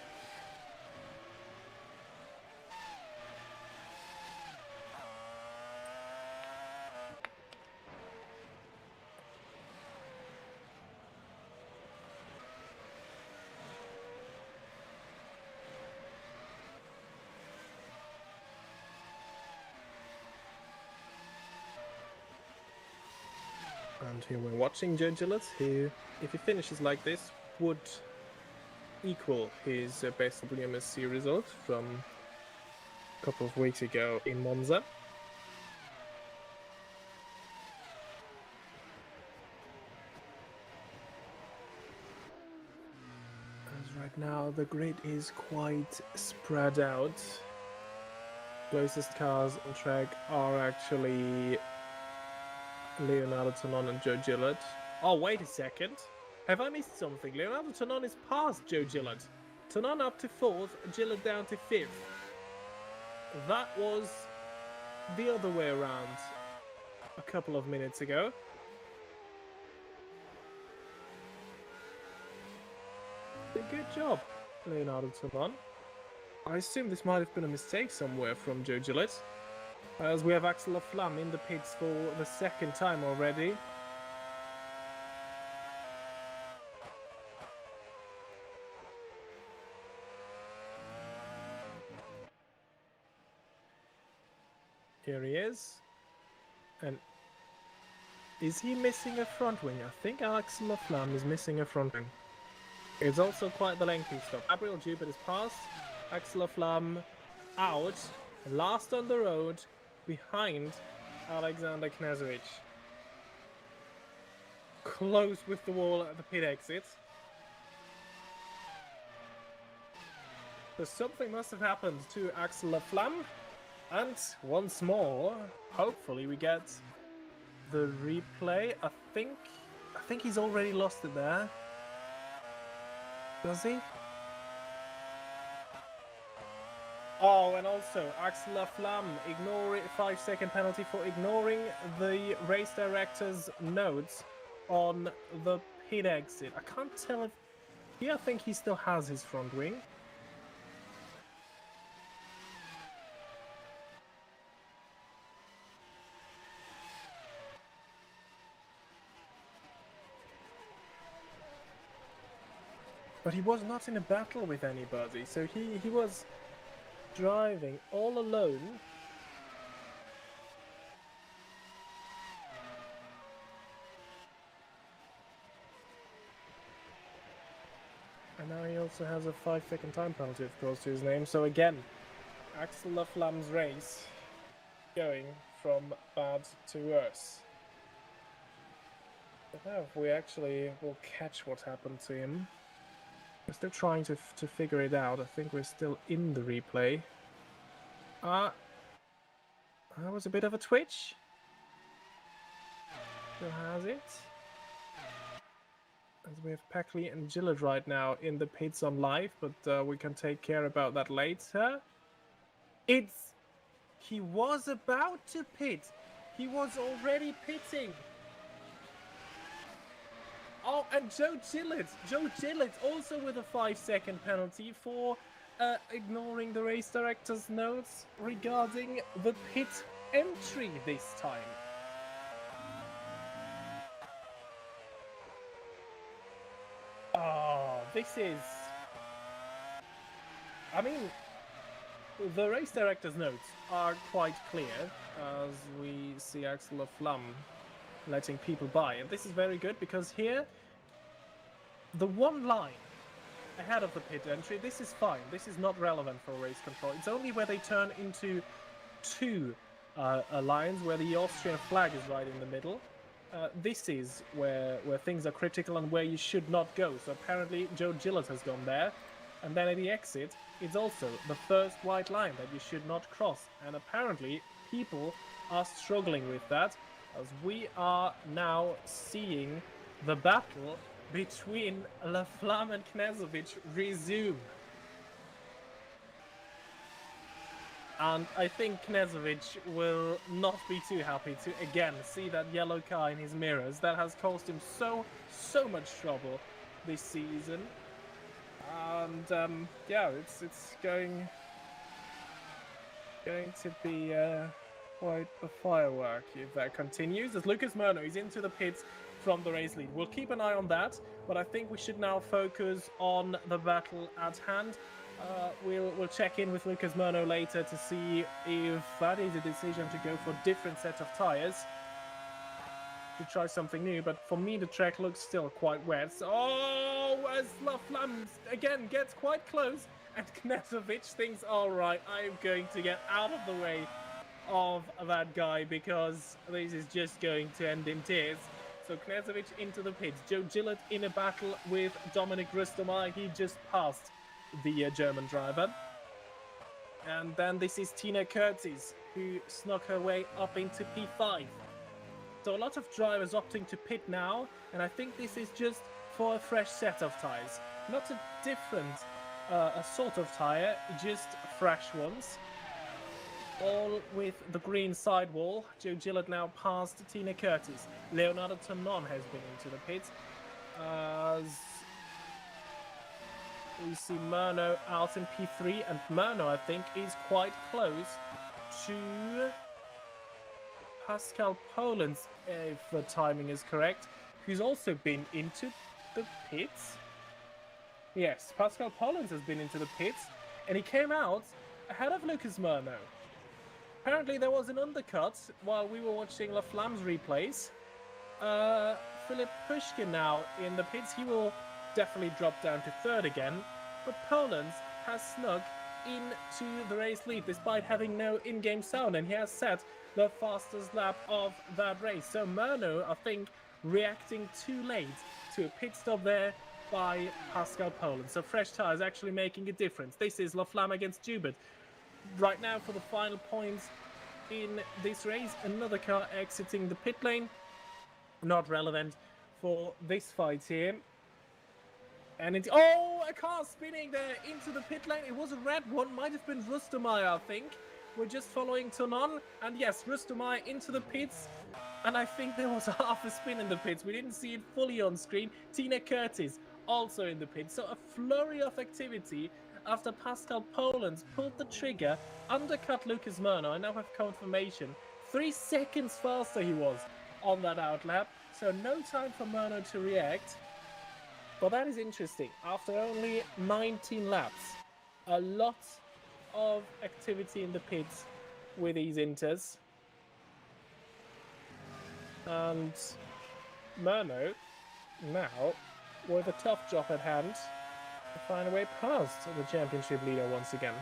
And here we're watching Joe Gillett, who, if he finishes like this, would equal his best WMSC result from a couple of weeks ago in Monza. As right now the grid is quite spread out. Closest cars on track are actually Leonardo Tonon and Joe Gillett. Oh, wait a second. Have I missed something? Leonardo Tonon is past Joe Gillett. Tonon up to 4th, Gillett down to 5th. That was the other way around a couple of minutes ago. Good job, Leonardo Tonon. I assume this might have been a mistake somewhere from Joe Gillett, as we have Axel Laflamme in the pits for the second time already. Here he is. And is he missing a front wing? I think Axel Laflamme is missing a front wing. It's also quite the lengthy stop. Gabriel Jupiter is passed. Axel Laflamme out. Last on the road. Behind Alexander Knezovic. Close with the wall at the pit exit. So something must have happened to Axel Laflamme. And once more, hopefully we get the replay. I think he's already lost it there. Does he? Oh, and also Axel Laflamme ignoring 5-second penalty for ignoring the race director's notes on the pit exit. I can't tell if I think he still has his front wing. But he was not in a battle with anybody, so he was driving all alone. And now he also has a 5-second time penalty, of course, to his name. So again, Axel Laflamme's race going from bad to worse. But now if we actually will catch what happened to him. We're still trying to figure it out. I think we're still in the replay. That was a bit of a twitch. Still has it. As we have Packley and Gillett right now in the pits on live, but we can take care about that later. He was about to pit. He was already pitting. Oh, and Joe Gillett also with a 5-second penalty for ignoring the race director's notes regarding the pit entry this time. Oh, this is... I mean, the race director's notes are quite clear, as we see Axel Laflamme letting people by, and this is very good because here the one line ahead of the pit entry, this is fine, this is not relevant for race control. It's only where they turn into two lines where the Austrian flag is right in the middle. This is where things are critical and where you should not go. So apparently Joe Gillett has gone there, and then at the exit it's also the first white line that you should not cross, and apparently people are struggling with that, as we are now seeing the battle between Laflamme and Knezovic resume. And I think Knezovic will not be too happy to again see that yellow car in his mirrors. That has caused him so much trouble this season. And yeah, it's going to be quite a firework if that continues, as Lucas Murno is into the pits from the race lead. We'll keep an eye on that, but I think we should now focus on the battle at hand. We'll check in with Lucas Murno later to see if that is a decision to go for a different set of tyres, to try something new. But for me, the track looks still quite wet. Oh, as Laflamme again gets quite close, And Knezovic thinks, alright, I'm going to get out of the way of that guy because this is just going to end in tears. So Knezovic into the pits. Joe Gillett in a battle with Dominic Rustomer. He just passed the German driver. And then this is Tina Curtis, who snuck her way up into P5. So a lot of drivers opting to pit now, and I think this is just for a fresh set of tyres. Not a different a sort of tyre, just fresh ones. All with the green sidewall. Joe Gillett now past Tina Curtis. Leonardo Tonon has been into the pits. As we see Murno out in P3, and Murno, I think, is quite close to Pascal Polens, if the timing is correct, who's also been into the pits. Yes, Pascal Polens has been into the pits, and he came out ahead of Lucas Murno. Apparently there was an undercut while we were watching La Flamme's replays. Philip Pushkin now in the pits. He will definitely drop down to third again, but Polens has snuck into the race lead despite having no in-game sound, and he has set the fastest lap of that race. So Murno, I think, reacting too late to a pit stop there by Pascal Polens. So fresh tyres actually making a difference. This is La Flamme against Joubert. Right now for the final points in this race, another car exiting the pit lane. Not relevant for this fight here. And it, oh, a car spinning there into the pit lane. It was a red one, might have been Rustomer, I think. We're just following Tonon, and yes, Rustomer into the pits. And I think there was half a spin in the pits. We didn't see it fully on screen. Tina Curtis also in the pits. So a flurry of activity after Pascal Polens pulled the trigger, undercut Lucas Murno. I now have confirmation. 3 seconds faster he was on that outlap. So no time for Murno to react. But that is interesting. After only 19 laps, a lot of activity in the pits with these inters. And Murno now with a tough job at hand to find a way past the championship leader once again.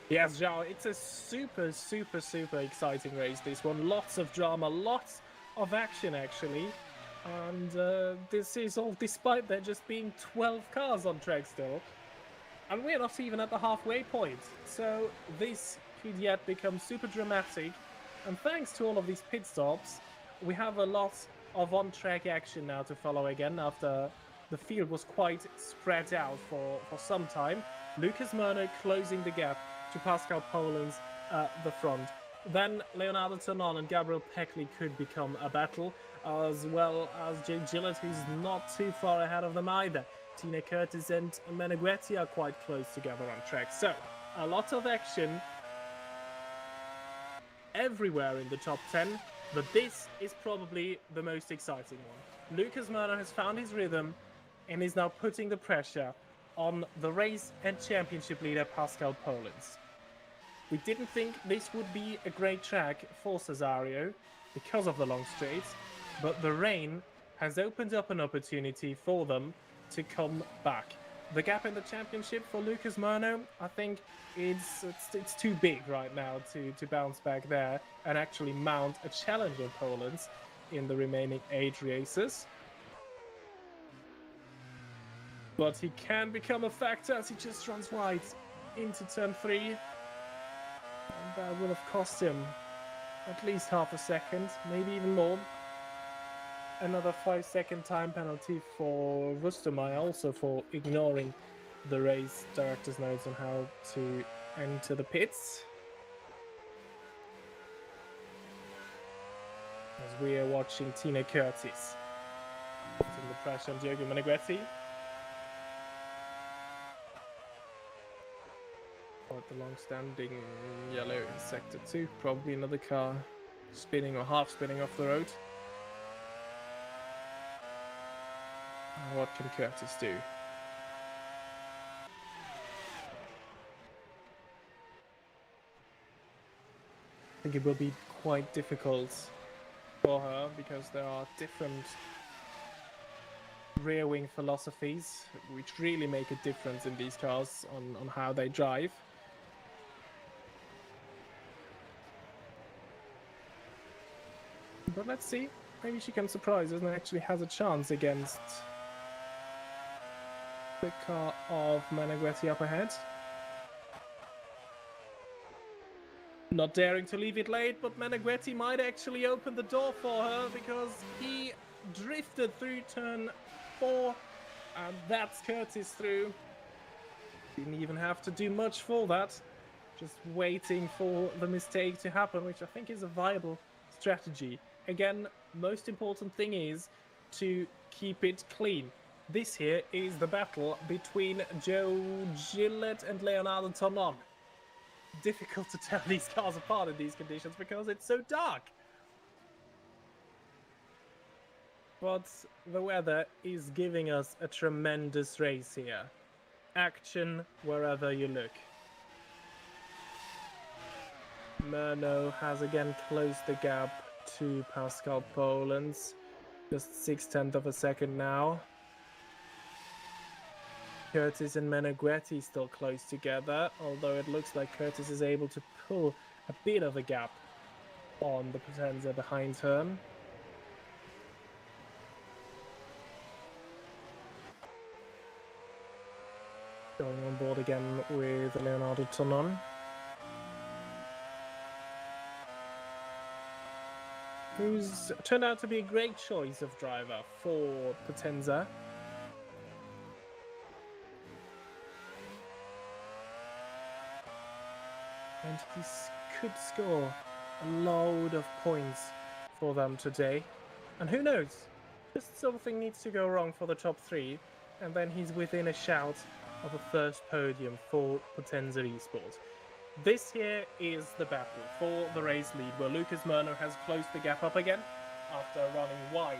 Yes, Zhao, it's a super exciting race, this one. Lots of drama, lots of action, actually. And this is all despite there just being 12 cars on track still. And we're not even at the halfway point. So this could yet become super dramatic. And thanks to all of these pit stops, we have a lot of on-track action now to follow again after the field was quite spread out for some time. Lucas Murno closing the gap to Pascal Polens at the front. Then Leonardo Tonon and Gabriel Peckley could become a battle, as well as Joe Gillett, who's not too far ahead of them either. Tina Curtis and Meneghetti are quite close together on track. So, a lot of action everywhere in the top 10, but this is probably the most exciting one. Lucas Murno has found his rhythm and is now putting the pressure on the race and championship leader Pascal Polens. We didn't think this would be a great track for Cesario because of the long straights, but the rain has opened up an opportunity for them to come back. The gap in the championship for Lucas Murno, I think it's too big right now to bounce back there and actually mount a challenger Polens in the remaining 8 races. But he can become a factor as he just runs wide into turn 3. And that will have cost him at least half a second, maybe even more. Another 5-second time penalty for Rustomer, also for ignoring the race director's notes on how to enter the pits. As we are watching Tina Curtis putting the pressure on Diogo Meneghetti. But the long-standing yellow in sector 2, probably another car spinning or half spinning off the road. What can Curtis do? I think it will be quite difficult for for her because there are different rear wing philosophies which really make a difference in these cars on how they drive. But let's see, maybe she can surprise us and actually has a chance against the car of Meneghetti up ahead. Not daring to leave it late, but Meneghetti might actually open the door for her because he drifted through turn 4 and that's Curtis through. Didn't even have to do much for that. Just waiting for the mistake to happen, which I think is a viable strategy. Again, most important thing is to keep it clean. This here is the battle between Joe Gillett and Leonardo Tonon. Difficult to tell these cars apart in these conditions because it's so dark. But the weather is giving us a tremendous race here. Action wherever you look. Murno has again closed the gap to Pascal Polens. Just 0.6 of a second now. Curtis and Meneghetti still close together, although it looks like Curtis is able to pull a bit of a gap on the Potenza behind her. Going on board again with Leonardo Tonon. Who's turned out to be a great choice of driver for Potenza. And he could score a load of points for them today. And who knows, just something needs to go wrong for the top 3, and then he's within a shout of a first podium for Potenza Esports. This here is the battle for the race lead, where Lucas Murno has closed the gap up again after running wide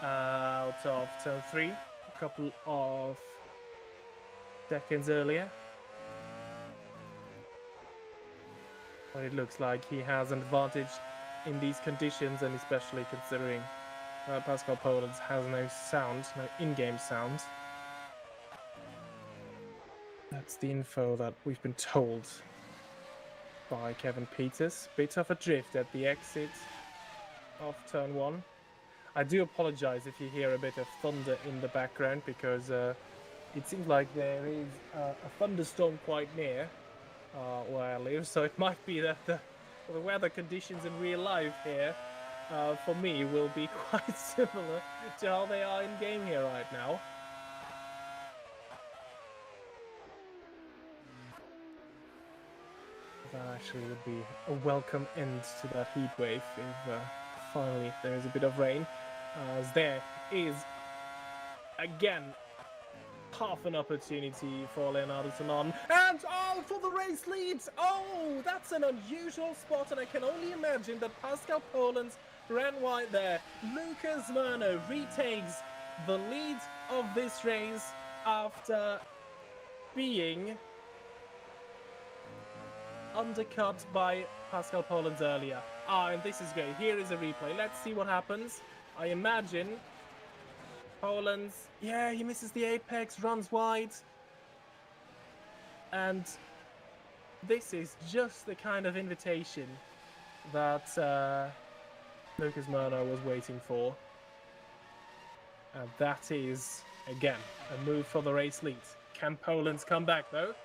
out of turn 3 a couple of seconds earlier. But it looks like he has an advantage in these conditions, and especially considering Pascal Polens has no sound, no in-game sound. That's the info that we've been told by Kevin Peters. Bit of a drift at the exit of turn 1. I do apologize if you hear a bit of thunder in the background, because it seems like there is a thunderstorm quite near where I live, so it might be that the weather conditions in real life here for me will be quite similar to how they are in game here right now. That actually would be a welcome end to that heat wave if finally there is a bit of rain, as there is again half an opportunity for Leonardo Tonon, and for the race leads. That's an unusual spot, and I can only imagine that Pascal Polens ran wide there. Lucas Murno retakes the lead of this race after being undercut by Pascal Polens earlier. And this is great. Here is a replay. Let's see what happens. I imagine Polens, yeah, he misses the apex, runs wide. And this is just the kind of invitation that Lucas Murno was waiting for. And that is, again, a move for the race lead. Can Polens come back, though?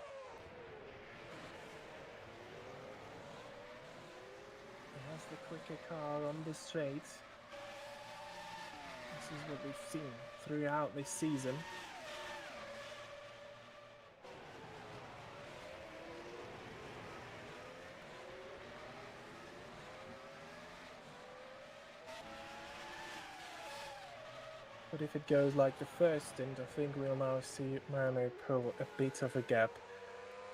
The quicker car on the straight. This is what we've seen throughout this season. But if it goes like the first stint, I think we'll now see Murno pull a bit of a gap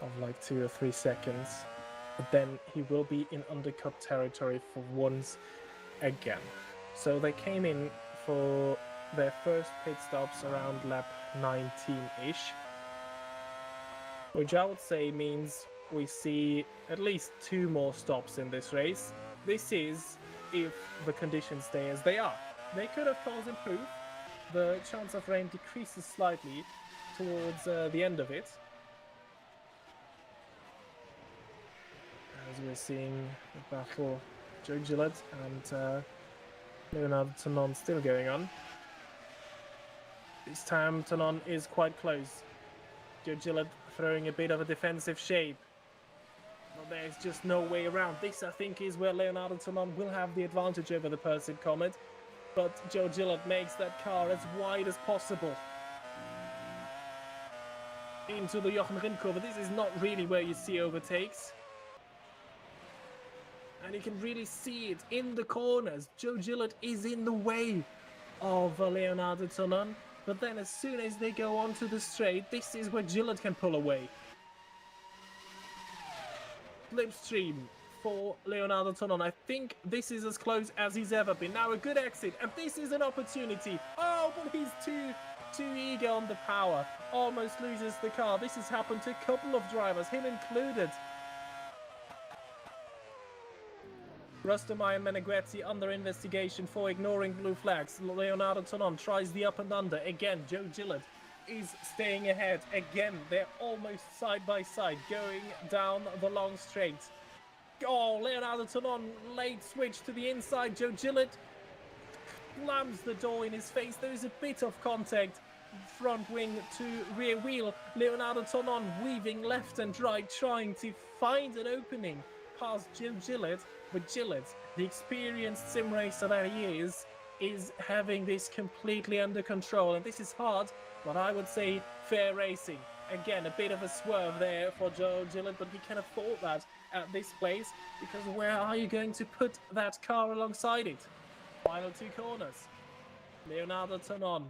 of like 2 or 3 seconds. But then he will be in undercut territory for once again. So they came in for their first pit stops around lap 19-ish, which I would say means we see at least 2 more stops in this race. This is if the conditions stay as they are. They could of course improve. The chance of rain decreases slightly towards the end of it. As we're seeing the battle, Joe Gillett and Leonardo Tonon still going on. This time Tonon is quite close. Joe Gillett throwing a bit of a defensive shape. Well, there's just no way around. This, I think, is where Leonardo Tonon will have the advantage over the Perseid Comet. But Joe Gillett makes that car as wide as possible. Into the Jochen Rindt curve. This is not really where you see overtakes. And you can really see it in the corners. Joe Gillett is in the way of Leonardo Tonon. But then as soon as they go onto the straight, this is where Gillett can pull away. Slipstream for Leonardo Tonon. I think this is as close as he's ever been. Now a good exit, and this is an opportunity. Oh, but he's too eager on the power. Almost loses the car. This has happened to a couple of drivers, him included. Rustermeyer and Meneghetti under investigation for ignoring blue flags. Leonardo Tonon tries the up and under. Again, Joe Gillett is staying ahead. Again, they're almost side by side going down the long straight. Oh, Leonardo Tonon, late switch to the inside. Joe Gillett slams the door in his face. There is a bit of contact. Front wing to rear wheel. Leonardo Tonon weaving left and right, trying to find an opening past Joe Gillett. But Gillett, the experienced sim racer that he is having this completely under control. And this is hard, but I would say fair racing. Again, a bit of a swerve there for Joe Gillett, but he can afford that at this place, because where are you going to put that car alongside it? Final two corners. Leonardo Tonon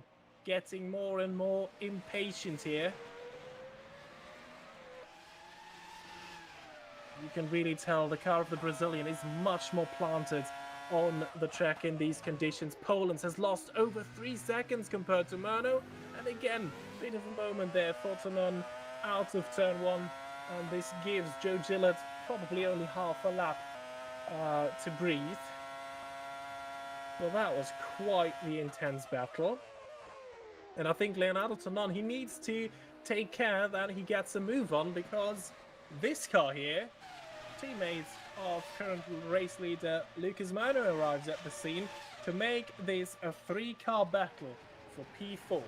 getting more and more impatient here. You can really tell the car of the Brazilian is much more planted on the track in these conditions. Poland has lost over 3 seconds compared to Murno. And again, bit of a moment there for Tonon out of turn one. And this gives Joe Gillett probably only half a lap to breathe. Well, that was quite the intense battle. And I think Leonardo Tonon, he needs to take care that he gets a move on, because this car here, teammate of current race leader Lucas Murno, arrives at the scene to make this a 3-car battle for P4.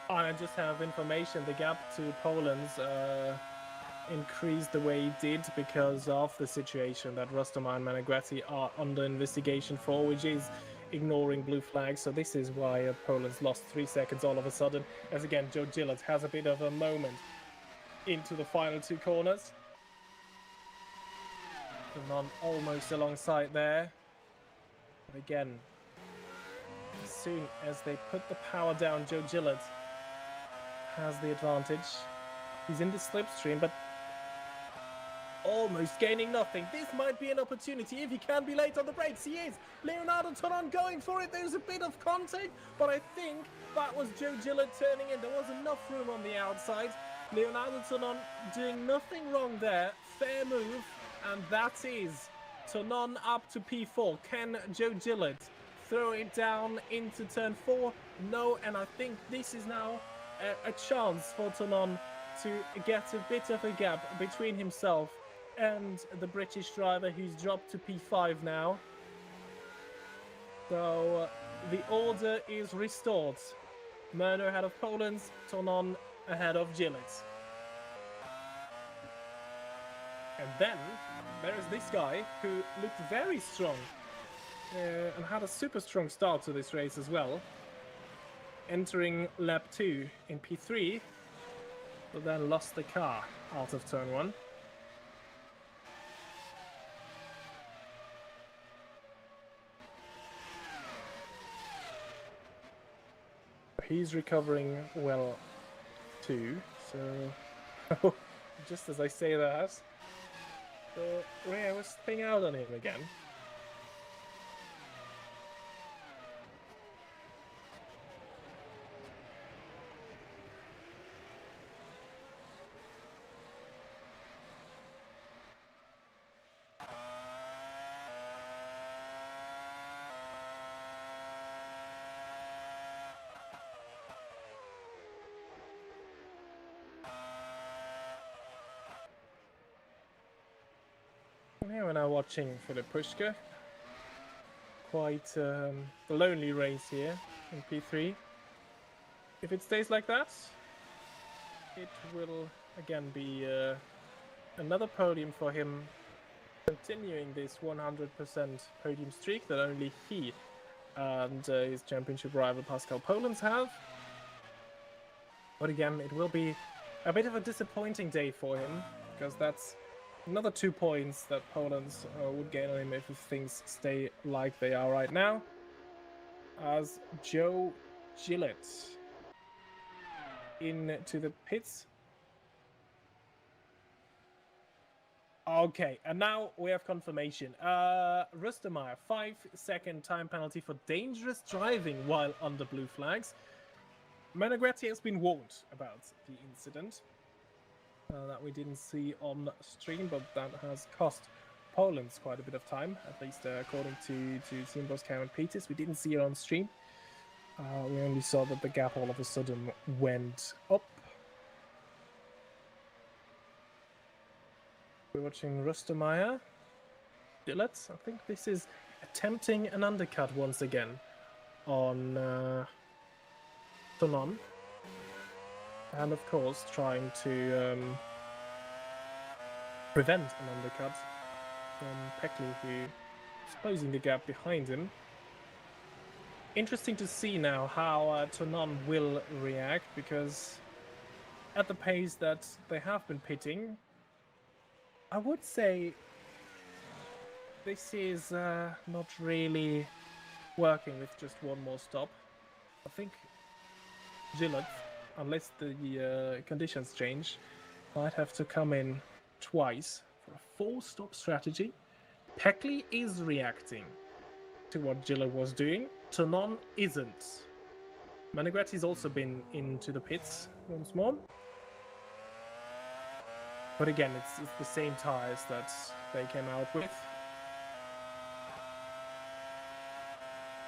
I just have information. The gap to Poland's increased the way it did because of the situation that Rustermeyer and Meneghetti are under investigation for, which is ignoring blue flags. So this is why Poland's lost 3 seconds all of a sudden. As again, Joe Gillett has a bit of a moment into the final 2 corners. Tonon almost alongside there. But again, as soon as they put the power down, Joe Gillett has the advantage. He's in the slipstream, but almost gaining nothing. This might be an opportunity if he can be late on the brakes. He is. Leonardo Tonon going for it. There's a bit of contact, but I think that was Joe Gillett turning in. There was enough room on the outside. Leonardo Tonon doing nothing wrong there. Fair move, and that is Tonon up to P4. Can Joe Gillett throw it down into turn 4? No, and I think this is now a chance for Tonon to get a bit of a gap between himself and the British driver, who's dropped to P5 now. So the order is restored. Murno ahead of Poland's, Tonon ahead of Gillett. And then there is this guy who looked very strong and had a super strong start to this race as well. Entering lap 2 in P3, but then lost the car out of turn 1. He's recovering well too, so Oh, just as I say that, the rear was spinning out on him again. Yeah, we're now watching Philip Pushka. Quite a lonely race here in P3. If it stays like that, it will again be another podium for him, continuing this 100% podium streak that only he and his championship rival Pascal Polens have. But again, it will be a bit of a disappointing day for him, because that's another 2 points that Polens would gain on him if things stay like they are right now. As Joe Gillett into the pits. Okay, and now we have confirmation. Rustermeyer, 5-second time penalty for dangerous driving while under blue flags. Menegretti has been warned about the incident that we didn't see on stream, but that has cost Polens quite a bit of time, at least according to Team Boss Cam and Peters. We didn't see it on stream. We only saw that the gap all of a sudden went up. We're watching Rustermeyer. Gillett, I think this is attempting an undercut once again on Ciuman. And of course trying to prevent an undercut from Peckley, who is closing the gap behind him. Interesting to see now how Ciuman will react, because at the pace that they have been pitting, I would say this is not really working with just one more stop. I think Gillett, unless the conditions change, might have to come in twice for a 4-stop strategy. Peckley is reacting to what Gillett was doing. Ciuman isn't. Menegretti's also been into the pits once more. But again, it's the same tires that they came out with.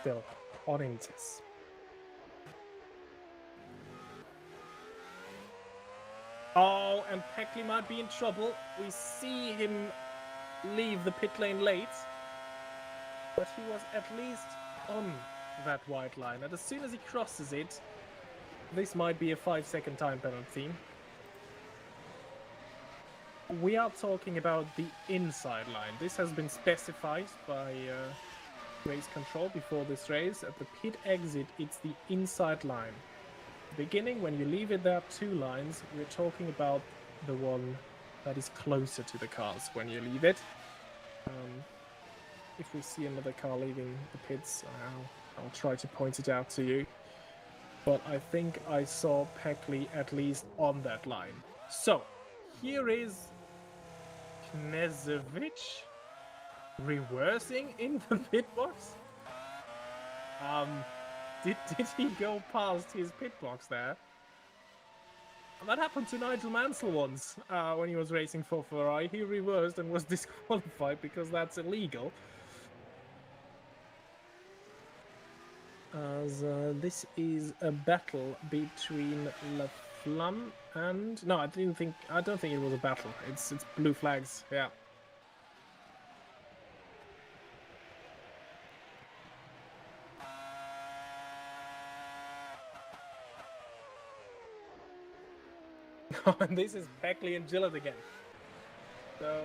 Still, on Intis. Oh, and Peckley might be in trouble. We see him leave the pit lane late. But he was at least on that white line. And as soon as he crosses it, this might be a 5-second time penalty. We are talking about the inside line. This has been specified by race control before this race. At the pit exit, it's the inside line. Beginning, when you leave it, there are 2 lines. We're talking about the one that is closer to the cars when you leave it. If we see another car leaving the pits, I'll try to point it out to you. But I think I saw Peckley at least on that line. So, here is Knežević reversing in the pit box. Did he go past his pit box there? That happened to Nigel Mansell once when he was racing for Ferrari. He reversed and was disqualified because that's illegal. As this is a battle between La Flamme and... No, I don't think it was a battle. It's blue flags, yeah. And this is Peckley and Gillett again. So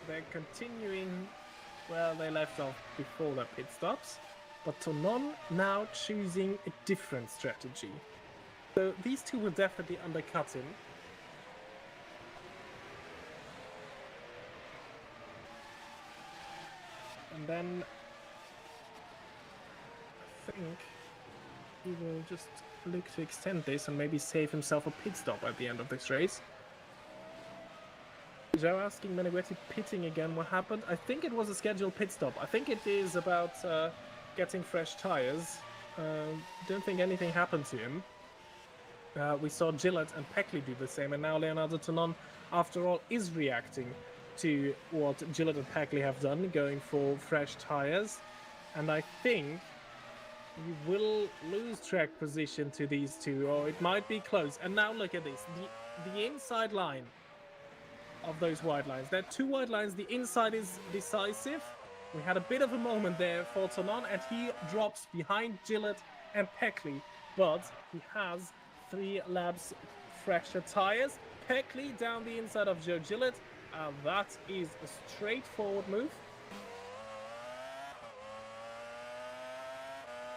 they're continuing where they left off before their pit stops. But Ciuman now choosing a different strategy. So these two will definitely undercut him. And then I think he will just look to extend this and maybe save himself a pit stop at the end of this race. Joe asking Meneghetti pitting again. What happened? I think it was a scheduled pit stop. I think it is about getting fresh tires. Don't think anything happened to him. We saw Gillett and Peckley do the same, and now Leonardo Tonon, after all, is reacting to what Gillett and Peckley have done, going for fresh tires. And I think you will lose track position to these two, or it might be close. And now look at this. The inside line of those wide lines. There are two wide lines. The inside is decisive. We had a bit of a moment there for Tonon, and he drops behind Gillett and Peckley. But he has 3 laps fresher tires. Peckley down the inside of Joe Gillett. That is a straightforward move.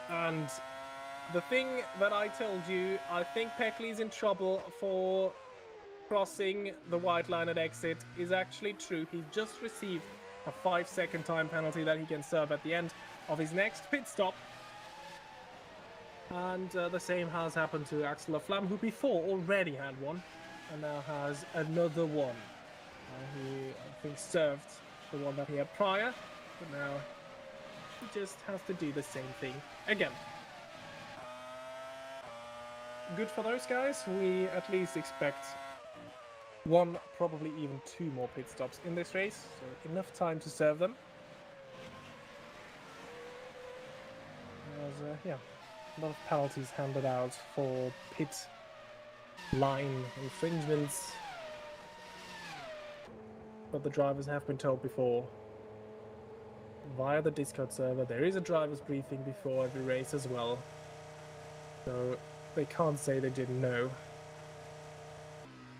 And the thing that I told you, I think Peckley's in trouble for crossing the white line at exit, is actually true. He just received a 5-second time penalty that he can serve at the end of his next pit stop. And the same has happened to Axel Laflamme, who before already had one, and now has another one. He, I think, served the one that he had prior, but now he just has to do the same thing again. Good for those guys. We at least expect 1, probably even 2 more pit stops in this race, so enough time to serve them. There's, yeah, a lot of penalties handed out for pit line infringements, but the drivers have been told before via the Discord server. There is a driver's briefing before every race as well, so they can't say they didn't know.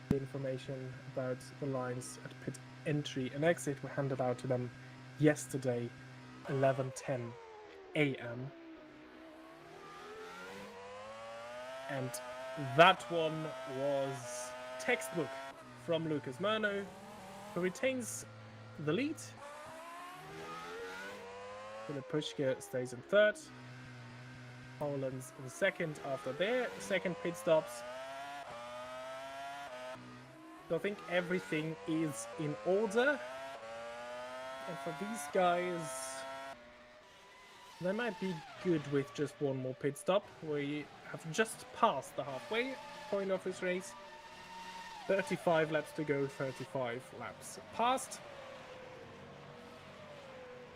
The information about the lines at pit entry and exit were handed out to them yesterday, 11:10 a.m. And that one was textbook from Lucas Murno, who retains the lead. Philip Puschke stays in 3rd. Poland's in 2nd after their 2nd pit stops. So I think everything is in order. And for these guys, they might be good with just 1 more pit stop. We have just passed the halfway point of this race. 35 laps to go, 35 laps passed.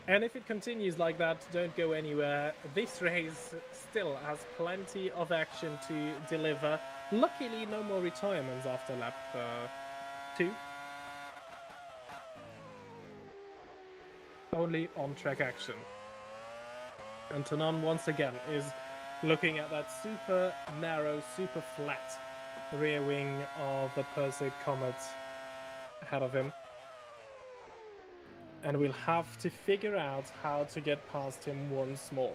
And if it continues like that, don't go anywhere. This race still has plenty of action to deliver. Luckily, no more retirements after lap 2. Only on-track action. And Tonon once again is looking at that super narrow, super flat rear wing of the Perseid Comet ahead of him. And we'll have to figure out how to get past him once more.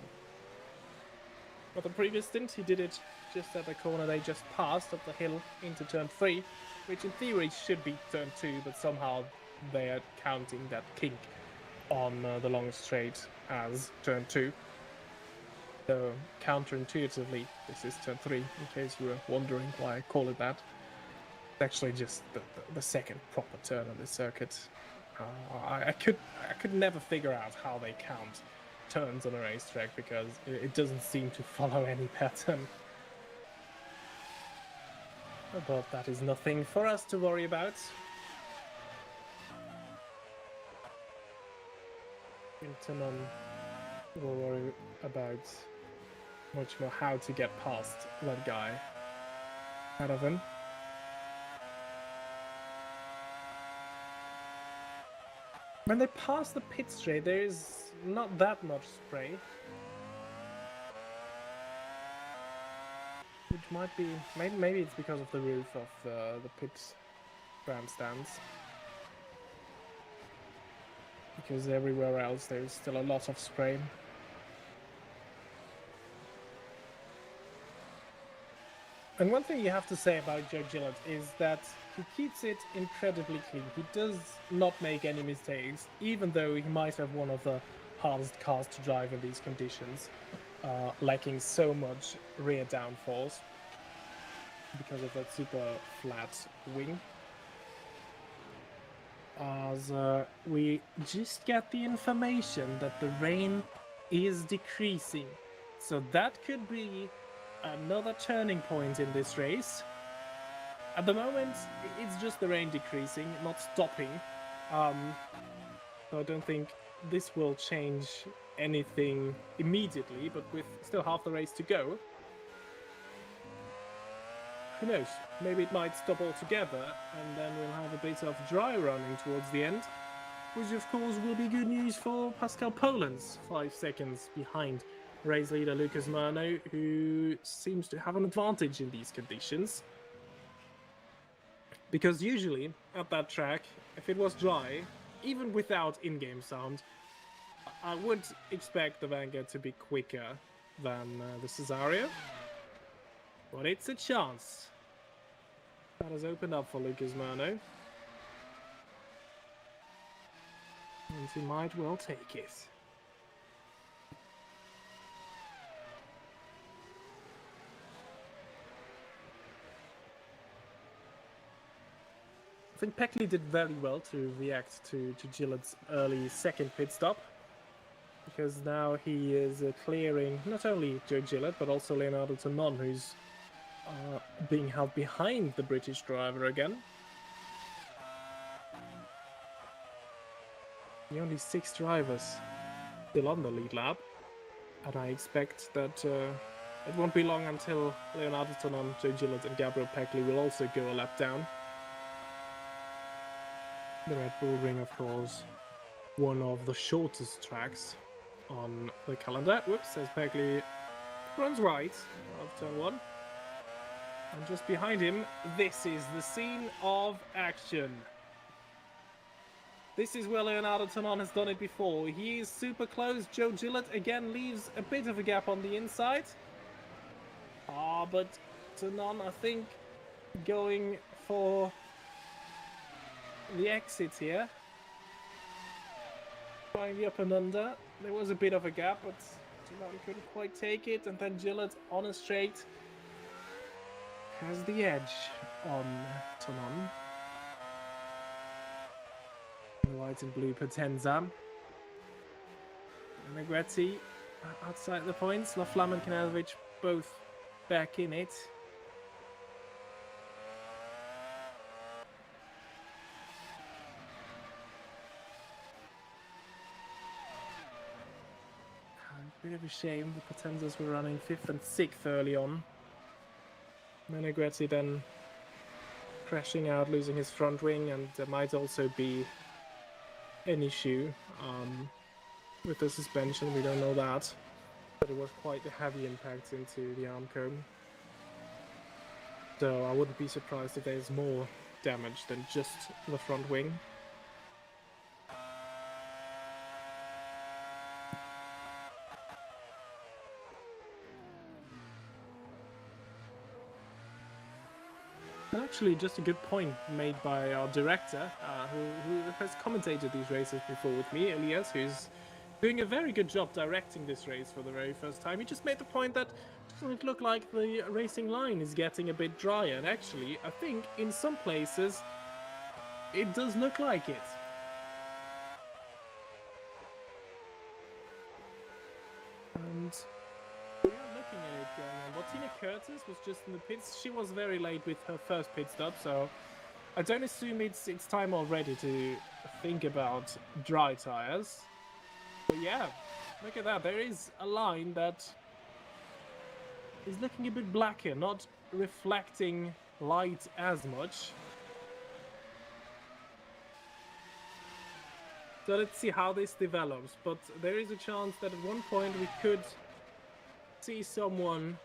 But the previous stint, he did it just at the corner they just passed up the hill into turn 3, which in theory should be turn 2, but somehow they are counting that kink on the long straight as turn 2. So counterintuitively, this is turn 3, in case you were wondering why I call it that. It's actually just the second proper turn on this circuit. I could never figure out how they count turns on a racetrack, because it doesn't seem to follow any pattern. But that is nothing for us to worry about. Tonon will worry about much more how to get past that guy ahead of him. When they pass the pit straight, there is not that much spray. Which might be... Maybe it's because of the roof of the pit grandstands. Because everywhere else there is still a lot of spray. And one thing you have to say about Joe Gillett is that he keeps it incredibly clean. He does not make any mistakes, even though he might have one of the hardest cars to drive in these conditions, lacking so much rear downforce because of that super flat wing. as we just get the information that the rain is decreasing. So that could be another turning point in this race. At the moment, it's just the rain decreasing, not stopping. So I don't think this will change anything immediately, but with still half the race to go, who knows? Maybe it might stop altogether, and then we'll have a bit of dry running towards the end, which of course will be good news for Pascal Polan's 5 seconds behind race leader Lucas Murno, who seems to have an advantage in these conditions. Because usually, at that track, if it was dry, even without in-game sound, I would expect the Vanguard to be quicker than the Cesario. But it's a chance that has opened up for Lucas Murno. And he might well take it. I think Peckley did very well to react to Gillet's early second pit stop, because now he is clearing not only Joe Gillett but also Leonardo Tonon, who's being held behind the British driver again. The only 6 drivers still on the lead lap, and I expect that it won't be long until Leonardo Tonon, Joe Gillett and Gabriel Peckley will also go a lap down. The Red Bull Ring, of course, one of the shortest tracks on the calendar. Whoops, as Peckley runs right of turn 1. And just behind him, this is the scene of action. This is where Leonardo Tonon has done it before. He is super close. Joe Gillett again leaves a bit of a gap on the inside. But Tonon, I think, going for the exit here. Trying the up and under. There was a bit of a gap, but Tonon couldn't quite take it. And then Gillett on a straight has the edge on Tonon. The white and blue Potenza. Negretti outside the points. Laflamme and Kanelevich both back in it. A bit of a shame, the Potenzas were running 5th and 6th early on. Menegretti then crashing out, losing his front wing, and there might also be an issue with the suspension, we don't know that. But it was quite a heavy impact into the arm cone. So I wouldn't be surprised if there's more damage than just the front wing. Actually, just a good point made by our director, who has commentated these races before with me, Elias, who's doing a very good job directing this race for the very first time. He just made the point that doesn't it look like the racing line is getting a bit drier? And actually, I think in some places it does look like it. And we are looking at it going on. Martina Curtis was just in the pits. She was very late with her first pit stop, so I don't assume it's time already to think about dry tires. But yeah, look at that. There is a line that is looking a bit blacker, not reflecting light as much. So let's see how this develops. But there is a chance that at one point we could see someone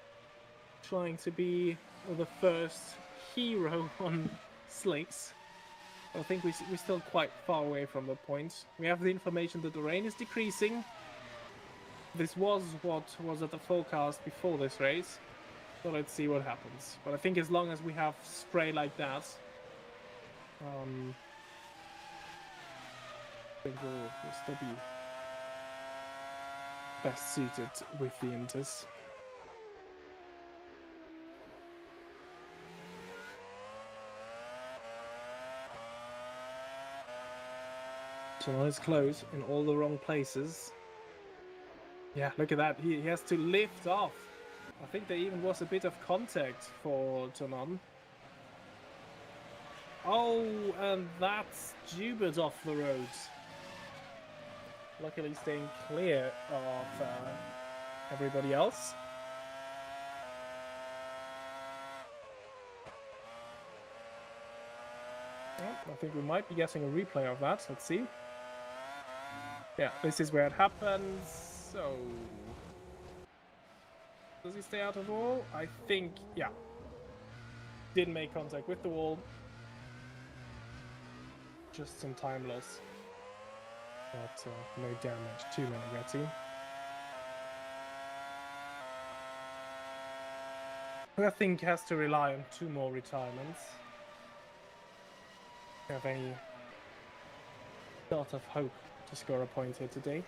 trying to be the first hero on slicks. I think we're still quite far away from the point. We have the information that the rain is decreasing. This was what was at the forecast before this race. So let's see what happens. But I think as long as we have spray like that, I think we'll still be best suited with the Inters. Ciuman is close in all the wrong places. Yeah, look at that. He has to lift off. I think there even was a bit of contact for Ciuman. Oh, and that's Jubert off the road. Luckily staying clear of everybody else. Oh, I think we might be getting a replay of that. Let's see. Yeah, this is where it happens. So, does he stay out of the wall? I think, yeah. Didn't make contact with the wall. Just some time loss. But no damage to Meneghetti. Who I think has to rely on 2 more retirements. Have any sort of hope to score a point here today.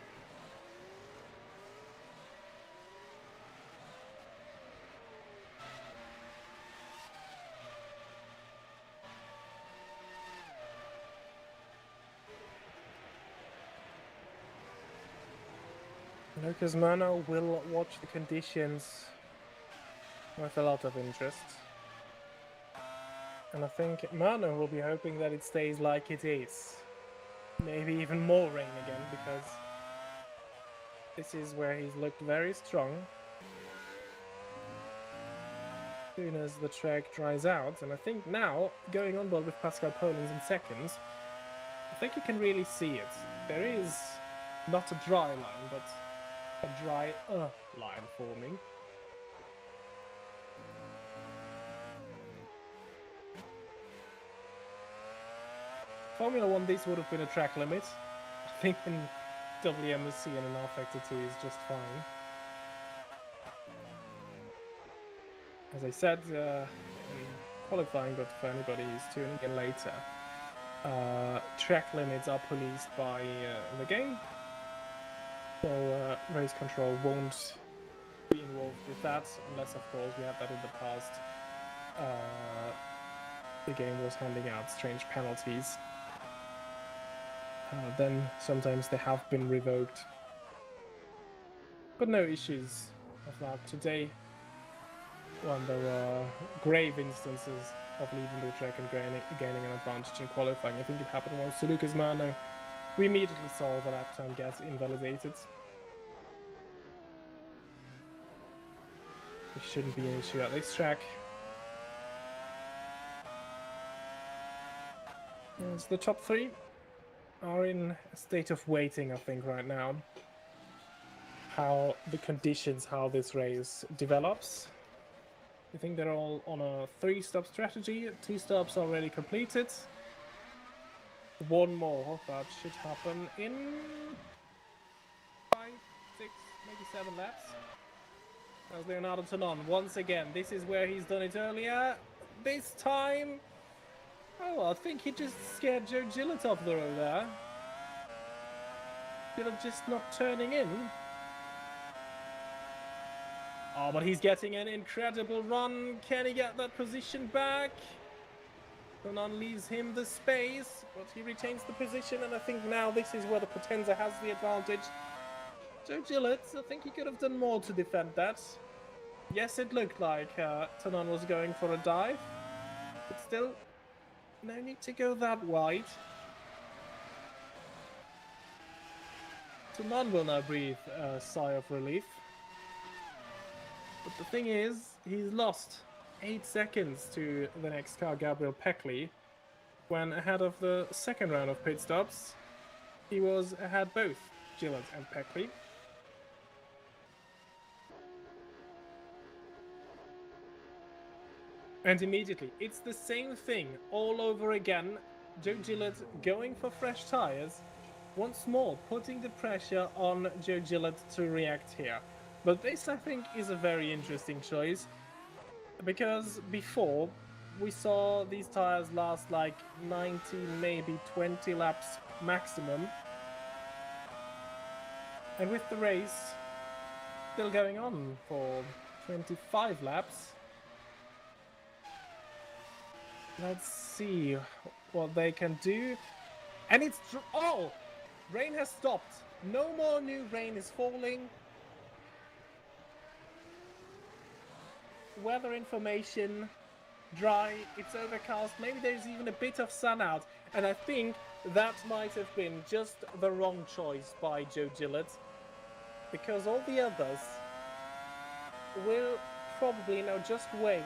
Lucas Mano will watch the conditions with a lot of interest. And I think Mano will be hoping that it stays like it is. Maybe even more rain again, because this is where he's looked very strong. As soon as the track dries out, and I think now, going on board with Pascal Polins in seconds, I think you can really see it. There is not a dry line, but a dry line forming. Formula 1, this would have been a track limit. I think in WMSC and an R-Factor 2 is just fine. As I said in qualifying, but for anybody who's tuning in later, track limits are policed by the game. So race control won't be involved with that, unless of course we had that in the past. The game was handing out strange penalties. Then sometimes they have been revoked. But no issues of that today. When there were grave instances of leaving the track and gaining an advantage in qualifying. I think it happened once to Lucas Mano. We immediately saw the lap time get invalidated. It shouldn't be an issue at this track. As the top 3 are in a state of waiting, I think, right now. How the conditions, how this race develops. I think they're all on a 3-stop strategy. 2 stops already completed. 1 more, that should happen in 5, 6, maybe 7 laps. As Leonardo Ciuman, once again, this is where he's done it earlier. This time, oh, I think he just scared Joe Gillett off the road there. Gillett just not turning in. Oh, but he's getting an incredible run. Can he get that position back? Ciuman leaves him the space, but he retains the position, and I think now this is where the Potenza has the advantage. Joe Gillett, I think he could have done more to defend that. Yes, it looked like Ciuman was going for a dive, but still, no need to go that wide. Ciuman will now breathe a sigh of relief. But the thing is, he's lost 8 seconds to the next car, Gabriel Peckley, when ahead of the second round of pit stops, he was ahead both Gillett and Peckley. And immediately, it's the same thing all over again. Joe Gillett going for fresh tyres, once more putting the pressure on Joe Gillett to react here. But this, I think, is a very interesting choice, because before we saw these tires last like 19, maybe 20 laps maximum. And with the race still going on for 25 laps, let's see what they can do. And it's... oh! Rain has stopped. No more new rain is falling. Weather information, dry, it's overcast, maybe there's even a bit of sun out, and I think that might have been just the wrong choice by Joe Gillett, because all the others will probably now just wait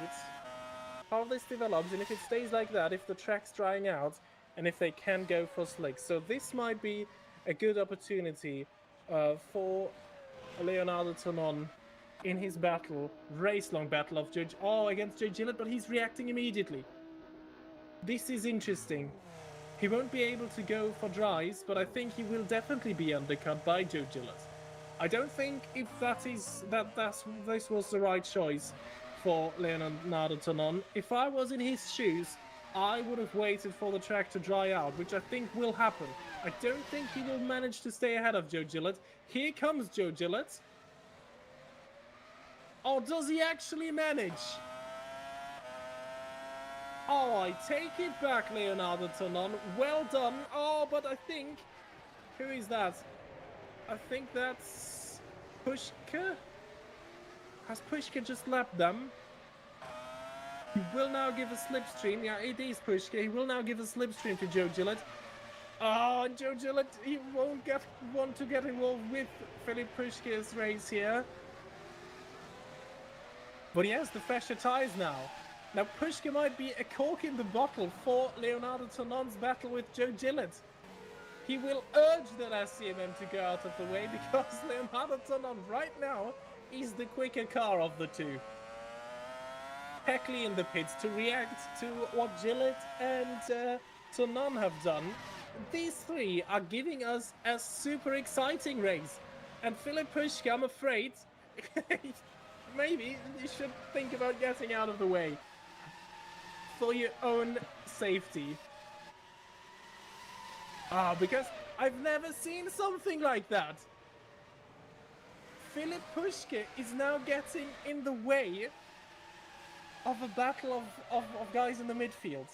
how this develops, and if it stays like that, if the track's drying out, and if they can go for slicks. So this might be a good opportunity for Leonardo Tonon in his battle, race-long battle of against Joe Gillett, but he's reacting immediately. This is interesting. He won't be able to go for dries, but I think he will definitely be undercut by Joe Gillett. I don't think if this was the right choice for Leonardo Tonon. If I was in his shoes, I would have waited for the track to dry out, which I think will happen. I don't think he will manage to stay ahead of Joe Gillett. Here comes Joe Gillett. Oh, does he actually manage? Oh, I take it back, Leonardo Tonon. Well done. Oh, but I think... Who is that? I think that's... Pushka? Has Pushka just lapped them? He will now give a slipstream. Yeah, it is Pushka. He will now give a slipstream to Joe Gillett. Oh, Joe Gillett, he won't want to get involved with Philip Pushka's race here. But he has the fresher tyres now. Now Pushka might be a cork in the bottle for Leonardo Tonon's battle with Joe Gillett. He will urge that SCMM to go out of the way because Leonardo Tonon right now is the quicker car of the two. Peckley in the pits to react to what Gillett and Tonon have done. These three are giving us a super exciting race. And Philip Pushka, I'm afraid, maybe you should think about getting out of the way for your own safety. Because I've never seen something like that. Philip Pushka is now getting in the way of a battle of guys in the midfield.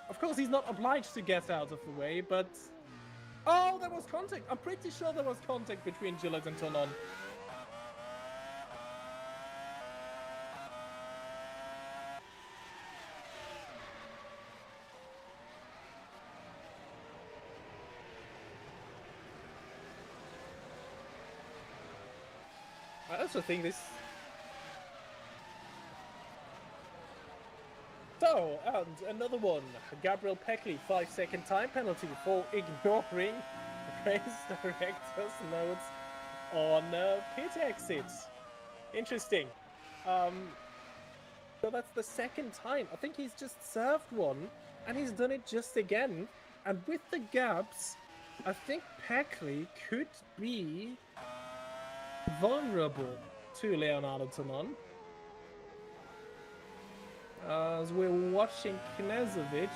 Of course, he's not obliged to get out of the way, but... Oh, there was contact! I'm pretty sure there was contact between Gillett and Tonon. I also think this... So, and another one. Gabriel Peckley, 5-second time penalty for ignoring race director's notes on pit exits. Interesting. So that's the second time. I think he's just served one, and he's done it just again. And with the gaps, I think Peckley could be vulnerable to Leonardo Tonon. As we're watching Knezovic.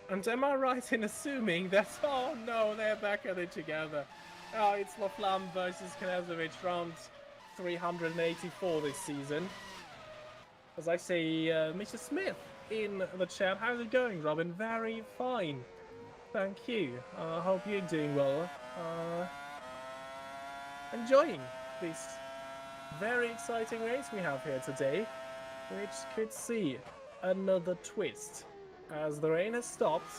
And am I right in assuming that... Oh no, they're back at it together. Oh, it's Laflamme versus Knezovic, round 384 this season. As I say, Mr. Smith in the chat. How's it going, Robin? Very fine. Thank you. I hope you're doing well. Enjoying this very exciting race we have here today, which could see another twist as the rain has stopped,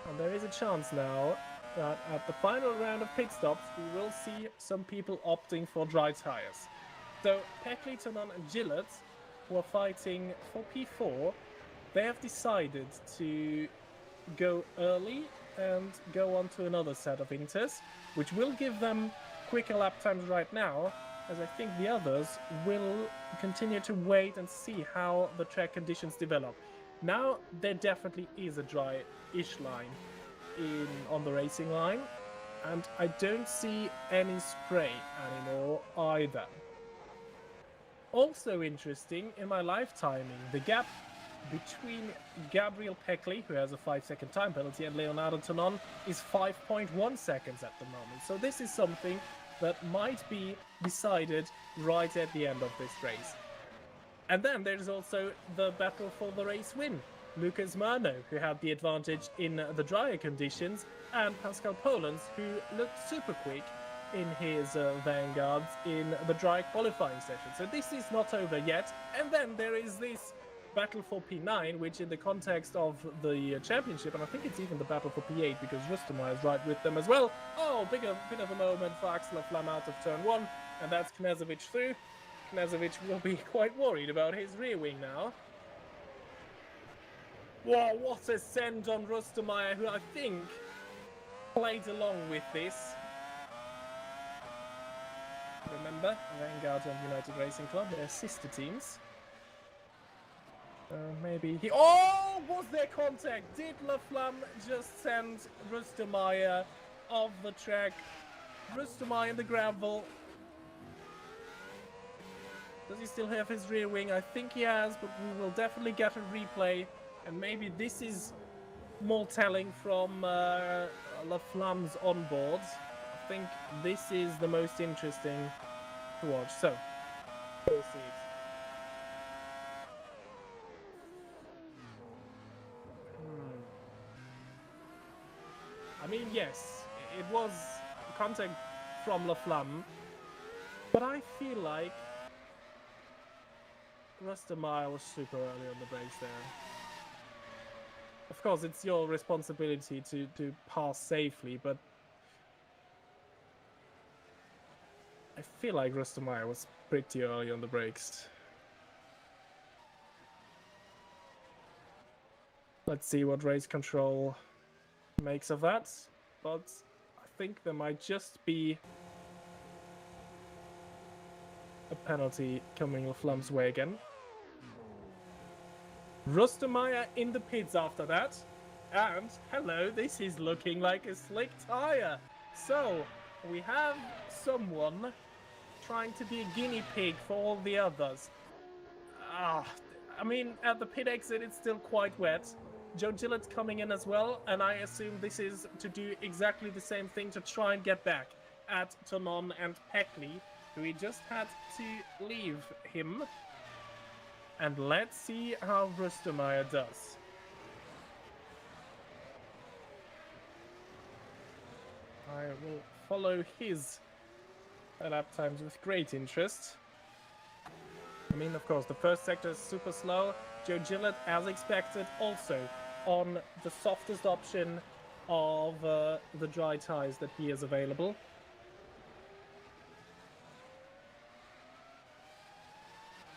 and there is a chance now that at the final round of pit stops we will see some people opting for dry tires. So Peckley, Tonon and Gillett, who are fighting for P4, they have decided to go early and go on to another set of inters, which will give them quicker lap times right now, as I think the others will continue to wait and see how the track conditions develop. Now there definitely is a dry-ish line on the racing line, and I don't see any spray anymore either. Also interesting in my live timing, the gap between Gabriel Peckley, who has a 5-second time penalty, and Leonardo Tonon is 5.1 seconds at the moment. So this is something that might be decided right at the end of this race. And then there's also the battle for the race win. Lucas Murno, who had the advantage in the drier conditions, and Pascal Polens, who looked super quick in his vanguards in the dry qualifying session. So this is not over yet. And then there is this battle for P9, which in the context of the championship, and I think it's even the battle for P8 because Rustermeyer is right with them as well. Oh, bit of a moment for Axel Flam out of turn 1, and that's Knezovic through. Knezovic will be quite worried about his rear wing now. Wow, what a send on Rustermeyer, who I think played along with this. Remember, Vanguard and United Racing Club, they're sister teams. Maybe he... Oh! Was there contact? Did Laflamme just send Rustermeyer off the track? Rustermeyer in the gravel. Does he still have his rear wing? I think he has, but we will definitely get a replay. And maybe this is more telling from Laflamme's onboard. I think this is the most interesting to watch. So, we'll see it. I mean, yes, it was contact from Laflamme, but I feel like Rustermeyer was super early on the brakes there. Of course, it's your responsibility to pass safely, but I feel like Rustermeyer was pretty early on the brakes. Let's see what race control makes of that, but I think there might just be a penalty coming Laflamme's way again. Rustermeyer in the pits after that, and hello, this is looking like a slick tire. So we have someone trying to be a guinea pig for all the others. I mean, at the pit exit it's still quite wet. Joe Gillett coming in as well, and I assume this is to do exactly the same thing to try and get back at Tonon and Peckley, who we just had to leave him. And let's see how Rustermeyer does. I will follow his lap times with great interest. I mean, of course, the first sector is super slow. Joe Gillett, as expected, also on the softest option of the dry tires that he has available.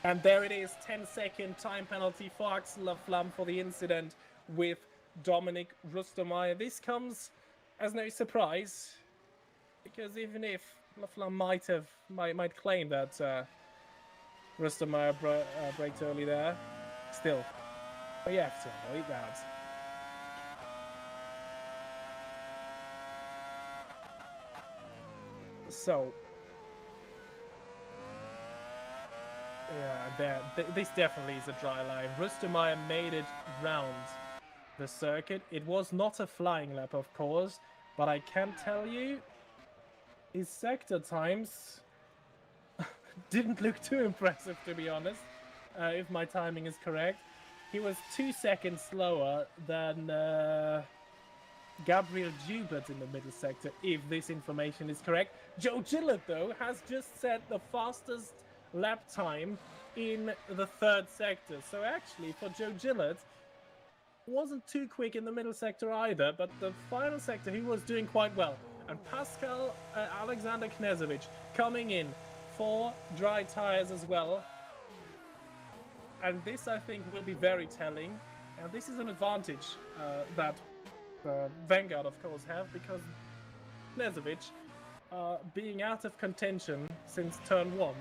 And there it is, 10-second time penalty for Axel Laflamme for the incident with Dominic Rustermeyer. This comes as no surprise, because even if Laflamme might claim that Rustermeyer braked early there, still, we have to avoid that. So, yeah, this definitely is a dry line. Rustermeyer made it round the circuit. It was not a flying lap, of course, but I can tell you, his sector times didn't look too impressive, to be honest, if my timing is correct. He was 2 seconds slower than Gabriel Joubert in the middle sector, if this information is correct. Joe Gillett, though, has just set the fastest lap time in the third sector. So actually, for Joe Gillett, wasn't too quick in the middle sector either, but the final sector, he was doing quite well. And Pascal Alexander Knezovic coming in for dry tires as well. And this, I think, will be very telling. And this is an advantage that Vanguard, of course, have, because Knezovic, being out of contention since turn 1,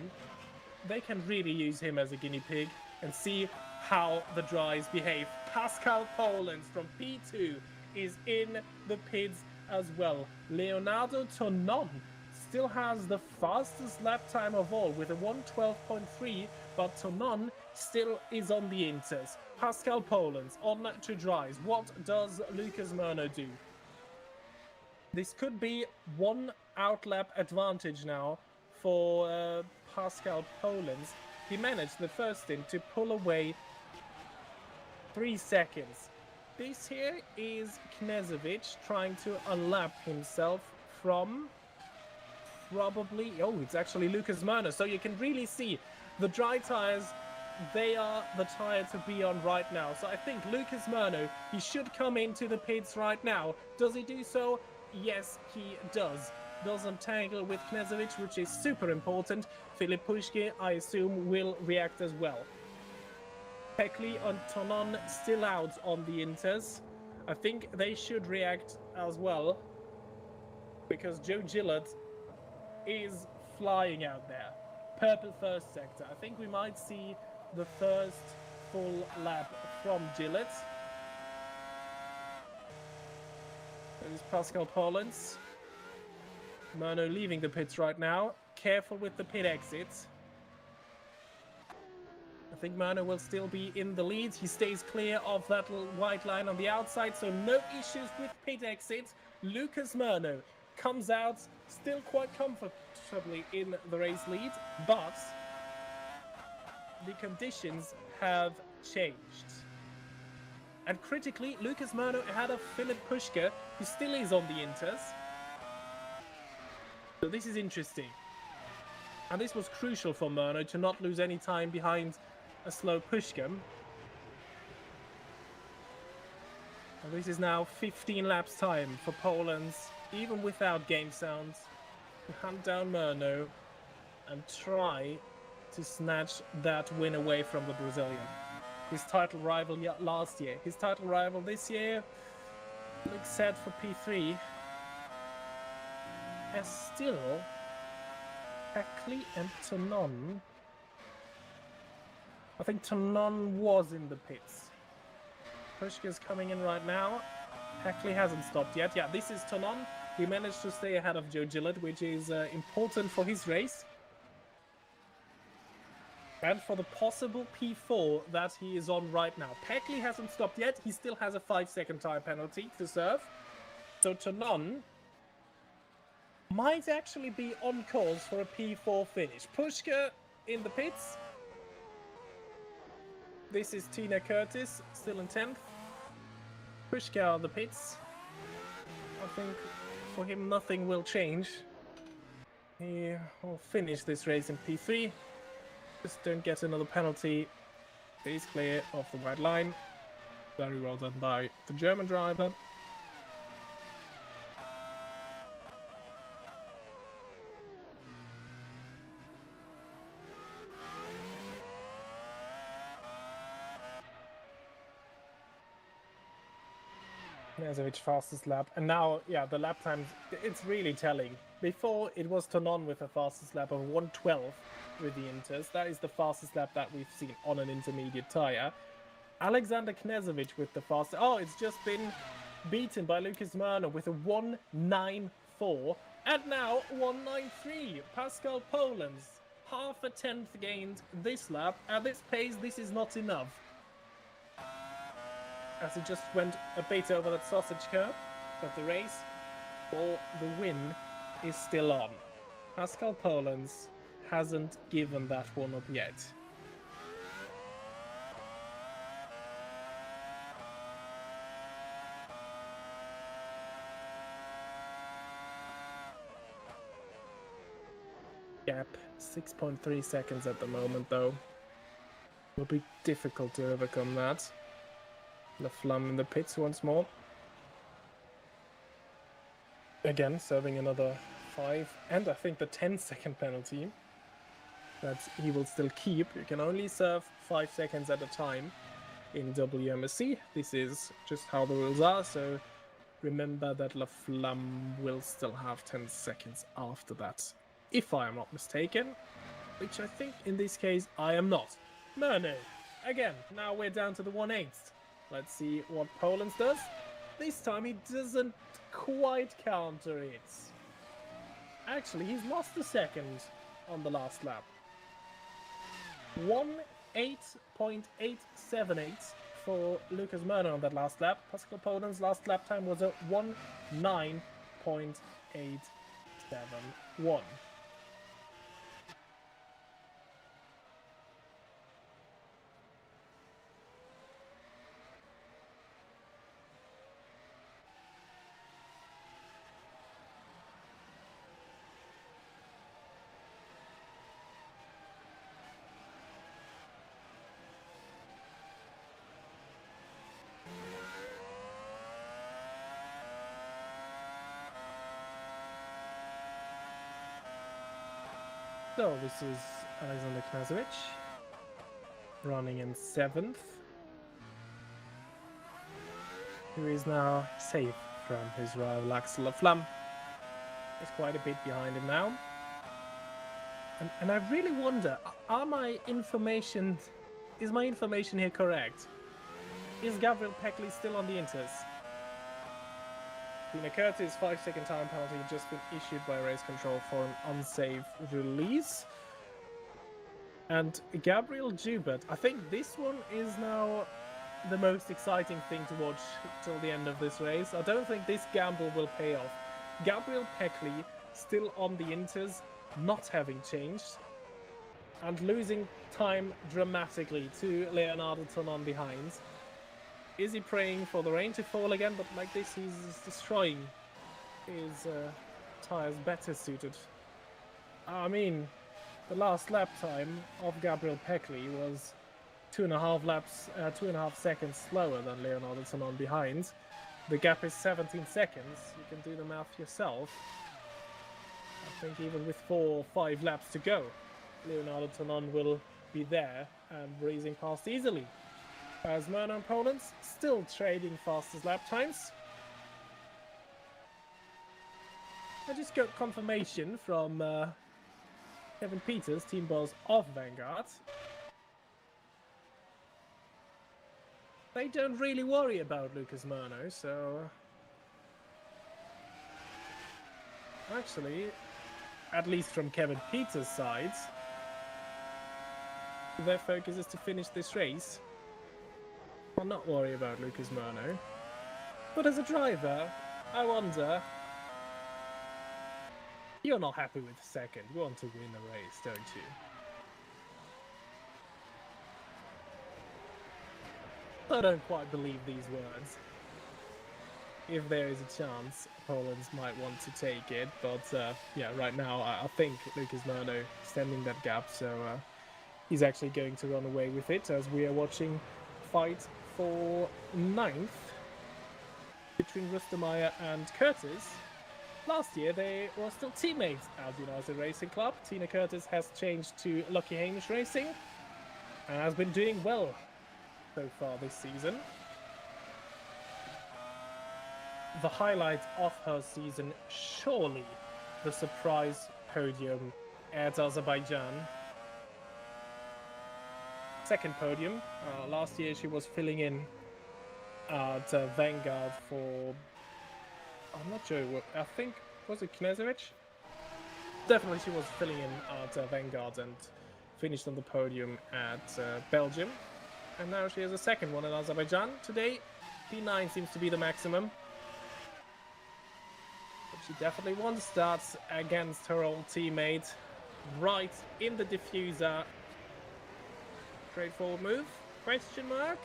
they can really use him as a guinea pig and see how the dries behave. Pascal Polens from P2 is in the pits as well. Leonardo Tonon still has the fastest lap time of all with a 1:12.3, but Tonon still is on the inters. Pascal Polens on to dries. What does Lucas Murno do? This could be one outlap advantage now for Pascal Polens. He managed the first stint to pull away 3 seconds. This here is Knežević trying to unlap himself from probably... Oh, it's actually Lucas Murner. So you can really see the dry tires, they are the tire to be on right now. So I think Lucas Murner, he should come into the pits right now. Does he do so? Yes, he does. Doesn't tangle with Knežević, which is super important. Filip Puške, I assume, will react as well. Pekli and Tonon still out on the Inters. I think they should react as well, because Joe Gillett is flying out there. Purple first sector. I think we might see the first full lap from Gillett. There's Pascal Paulens. Murno leaving the pits right now. Careful with the pit exits. I think Murno will still be in the lead. He stays clear of that little white line on the outside, so no issues with pit exits. Lucas Murno comes out still quite comfortably in the race lead, but the conditions have changed. And critically, Lucas Murno ahead of Filip Puške, who still is on the Inters. So this is interesting. And this was crucial for Murno to not lose any time behind a slow Puške. And this is now 15 laps time for Poland, even without game sounds, to hunt down Murno and try to snatch that win away from the Brazilian. His title rival last year. His title rival this year looks set for P3. As still, Pekli and Tonon. I think Tonon was in the pits. Puške is coming in right now. Pekli hasn't stopped yet. Yeah, this is Tonon. He managed to stay ahead of Joe Gillett, which is important for his race. And for the possible P4 that he is on right now. Pekli hasn't stopped yet. He still has a 5-second time penalty to serve. So Tonon might actually be on course for a P4 finish. Puške in the pits. This is Tina Curtis, still in 10th. Puške are the pits. I think for him nothing will change. He will finish this race in P3. Just don't get another penalty. He's clear of the white line. Very well done by the German driver. Knežević fastest lap, and now, yeah, the lap times, it's really telling. Before, it was Tonon with the fastest lap of 1:12 with the Inters. That is the fastest lap that we've seen on an intermediate tyre. Alexander Knežević with the fastest... Oh, it's just been beaten by Lucas Murner with a 1:94, and now 1:93. Pascal Paulens, half a tenth gained this lap. At this pace, this is not enough, as he just went a bit over that sausage curb, but the race for the win is still on. Pascal Paulens hasn't given that one up yet. Gap 6.3 seconds at the moment, though. Will be difficult to overcome that. Laflamme in the pits once more. Again, serving another 5, and I think the 10-second penalty that he will still keep. You can only serve 5 seconds at a time in WMSC. This is just how the rules are, so remember that Laflamme will still have 10 seconds after that, if I am not mistaken, which I think in this case I am not. Murno, again, now we're down to the 1/8. Let's see what Poland does. This time he doesn't quite counter it. Actually, he's lost a second on the last lap. 1:8.878 for Lucas Murner on that last lap. Pascal Poland's last lap time was a 1:9.871. So this is Alexander Knazovic running in 7th, who is now safe from his rival Axel Flam. He's quite a bit behind him now. And I really wonder, is my information here correct? Is Gabriel Peckley still on the Inters? Tina Curtis' 5-second time penalty just been issued by race control for an unsafe release. And Gabriel Joubert, I think this one is now the most exciting thing to watch till the end of this race. I don't think this gamble will pay off. Gabriel Peckley still on the Inters, not having changed, and losing time dramatically to Leonardo Tonon behind. Is he praying for the rain to fall again? But like this, he's destroying his tires better suited. I mean, the last lap time of Gabriel Peckley was 2.5 seconds slower than Leonardo Tonon behind. The gap is 17 seconds. You can do the math yourself. I think even with 4 or 5 laps to go, Leonardo Tonon will be there and breezing past easily. As Murno and Poland's still trading fastest lap times. I just got confirmation from Kevin Peters, team boss of Vanguard. They don't really worry about Lucas Murno, so actually, at least from Kevin Peters' side, their focus is to finish this race. I'll not worry about Lucas Murno. But as a driver, I wonder, you're not happy with second. You want to win the race, don't you? I don't quite believe these words. If there is a chance, Poland might want to take it. But yeah, right now I think Lucas Murno extending that gap, so he's actually going to run away with it as we are watching fight for 9th between Rustemeyer and Curtis. Last year they were still teammates at United Racing Club. Tina Curtis has changed to Lucky Hamish Racing and has been doing well so far this season. The highlight of her season, surely the surprise podium at Azerbaijan. Second podium. Last year she was filling in at Vanguard for, I'm not sure, I think, was it Knezovic? Definitely she was filling in at Vanguard and finished on the podium at Belgium. And now she has a second one in Azerbaijan. Today, P9 seems to be the maximum. But she definitely wants to start against her old teammate right in the diffuser. Straightforward move, question mark,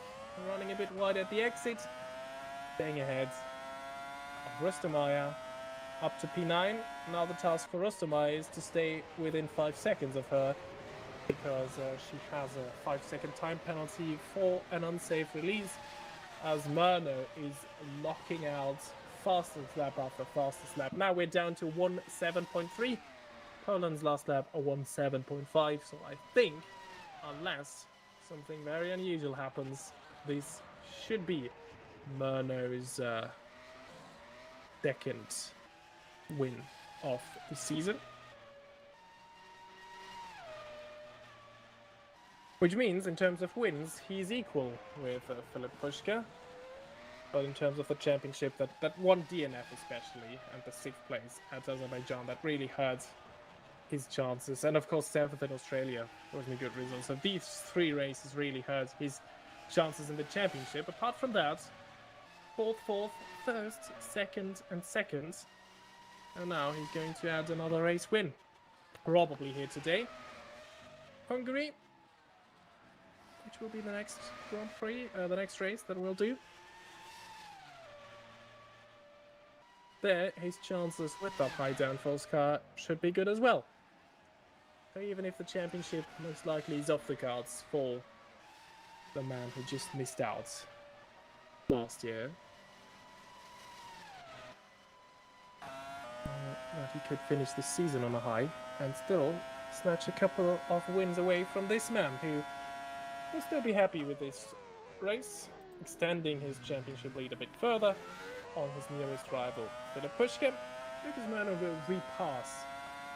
running a bit wide at the exit, staying ahead of Rustemeyer up to P9. Now the task for Rustemeyer is to stay within 5 seconds of her, because she has a 5-second time penalty for an unsafe release, as Murno is locking out fastest lap after fastest lap. Now we're down to 1.7.3, Poland's last lap a 1.7.5, so I think, unless something very unusual happens, this should be Murno's second win of the season. Which means, in terms of wins, he's equal with Philip Pushka. But in terms of the championship, that one DNF especially, and the 6th place at Azerbaijan, that really hurt his chances. And of course 7th in Australia wasn't a good result. So these 3 races really hurt his chances in the championship. Apart from that, 4th, 1st, 2nd and 2nd. And now he's going to add another race win. Probably here today. Hungary, which will be the next Grand Prix, the next race that we'll do. There, his chances with that high downforce car should be good as well. So even if the championship most likely is off the cards for the man who just missed out last year, that he could finish this season on a high and still snatch a couple of wins away from this man, who will still be happy with this race, extending his championship lead a bit further on his nearest rival, Filip Pushkin. Lucas Murno will repass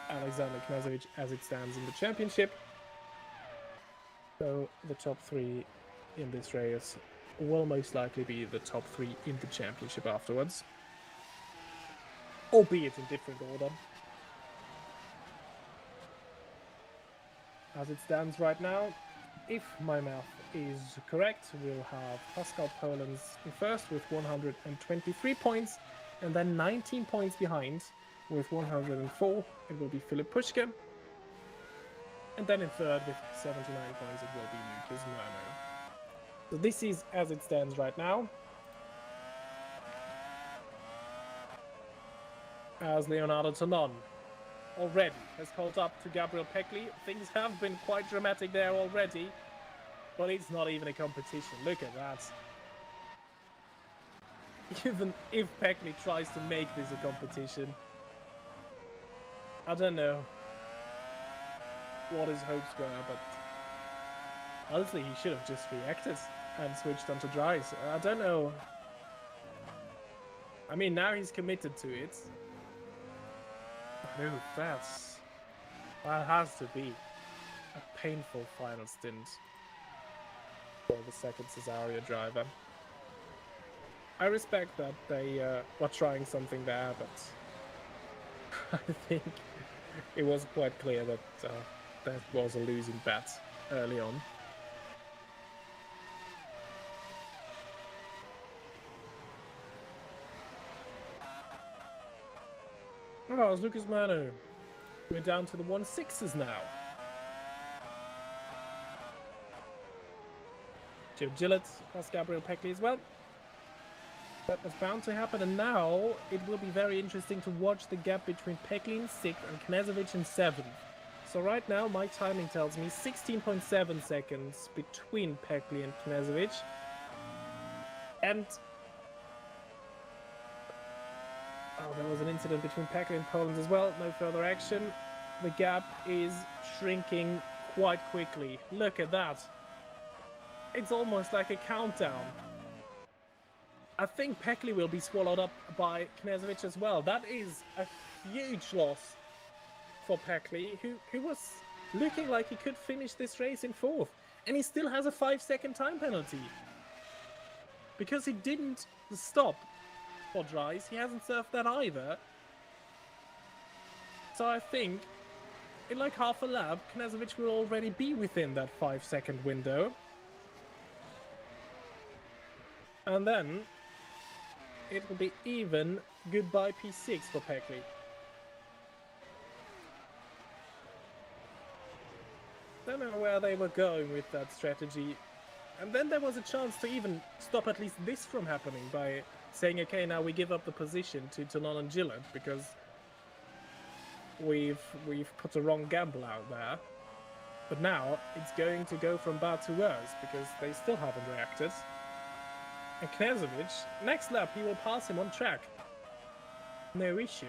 Alexander Knežević as it stands in the championship. So the top three in this race will most likely be the top three in the championship afterwards, albeit in different order. As it stands right now, if my math is correct, we'll have Pascal Polens in first with 123 points, and then 19 points behind with 104, it will be Filip Pushkin. And then in third with 79 points, it will be Lucas Murno. So this is as it stands right now. As Leonardo Tonon already has called up to Gabriel Pecli. Things have been quite dramatic there already, but it's not even a competition. Look at that. Even if Pecli tries to make this a competition, I don't know what his hopes were, but honestly, he should have just reacted and switched onto dries. I don't know. I mean, now he's committed to it. No, that has to be a painful final stint for the second Cesario driver. I respect that they were trying something there, but I think it was quite clear that that was a losing bet early on. Oh, it's Lucas Murno. We're down to the 1/6s now. Jim Gillett plus Gabriel Pecli as well. That was bound to happen, and now it will be very interesting to watch the gap between Pecli in 6th and Knežević in 7th. So right now my timing tells me 16.7 seconds between Pecli and Knežević. And oh, there was an incident between Pecli and Poland as well. No further action. The gap is shrinking quite quickly. Look at that. It's almost like a countdown. I think Pecli will be swallowed up by Knežević as well. That is a huge loss for Pecli, who was looking like he could finish this race in 4th. And he still has a 5-second time penalty. Because he didn't stop for dries, he hasn't surfed that either. So I think in like half a lap, Knežević will already be within that 5-second window. And then it will be even goodbye P6 for Pecli. Don't know where they were going with that strategy. And then there was a chance to even stop at least this from happening by saying, okay, now we give up the position to Tonon and Gillett because we've put a wrong gamble out there. But now it's going to go from bad to worse because they still haven't reacted. And Knežević, next lap he will pass him on track. No issue.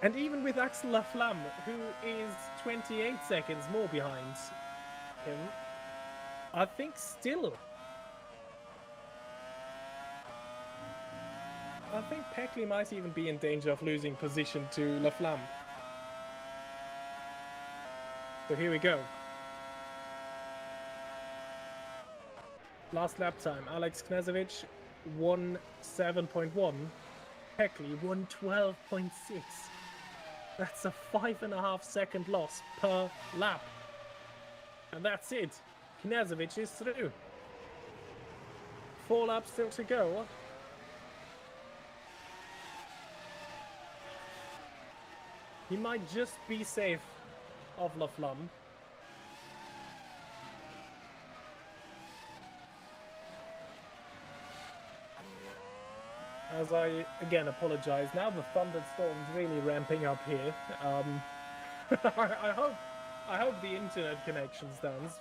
And even with Axel Laflamme, who is 28 seconds more behind him, I think still, I think Pecli might even be in danger of losing position to Laflamme. So here we go. Last lap time, Alex Knežević 1:07.1, Pecli 1:12.6. That's a 5.5 second loss per lap. And that's it. Knežević is through. 4 laps still to go. He might just be safe of Laflamme. As I again apologize, now the thunderstorm's really ramping up here. I hope the internet connection stands.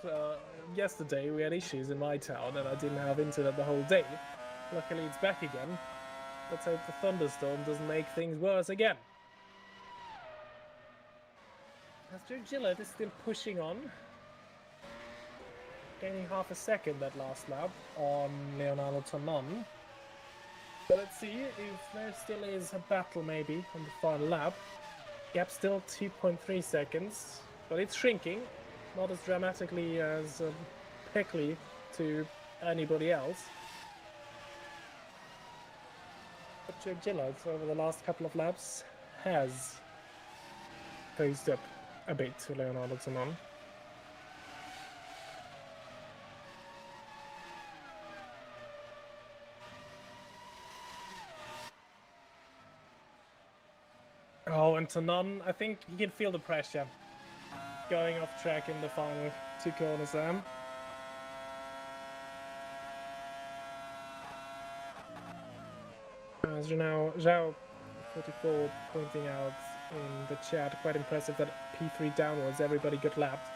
Yesterday we had issues in my town and I didn't have internet the whole day. Luckily it's back again. Let's hope the thunderstorm doesn't make things worse again. as Joe Gillett is still pushing on. Gaining half a second that last lap on Leonardo Tonon. But let's see if there still is a battle maybe on the final lap. Gap still 2.3 seconds, but it's shrinking. Not as dramatically as Peckley to anybody else. But Joe Gillett over the last couple of laps has posed up a bit to Leonardo Tonon. Oh, and Tonon, I think he can feel the pressure going off track in the final 2 corners there. As Zhao 44 pointing out in the chat, quite impressive that P3 downwards, everybody got lapped.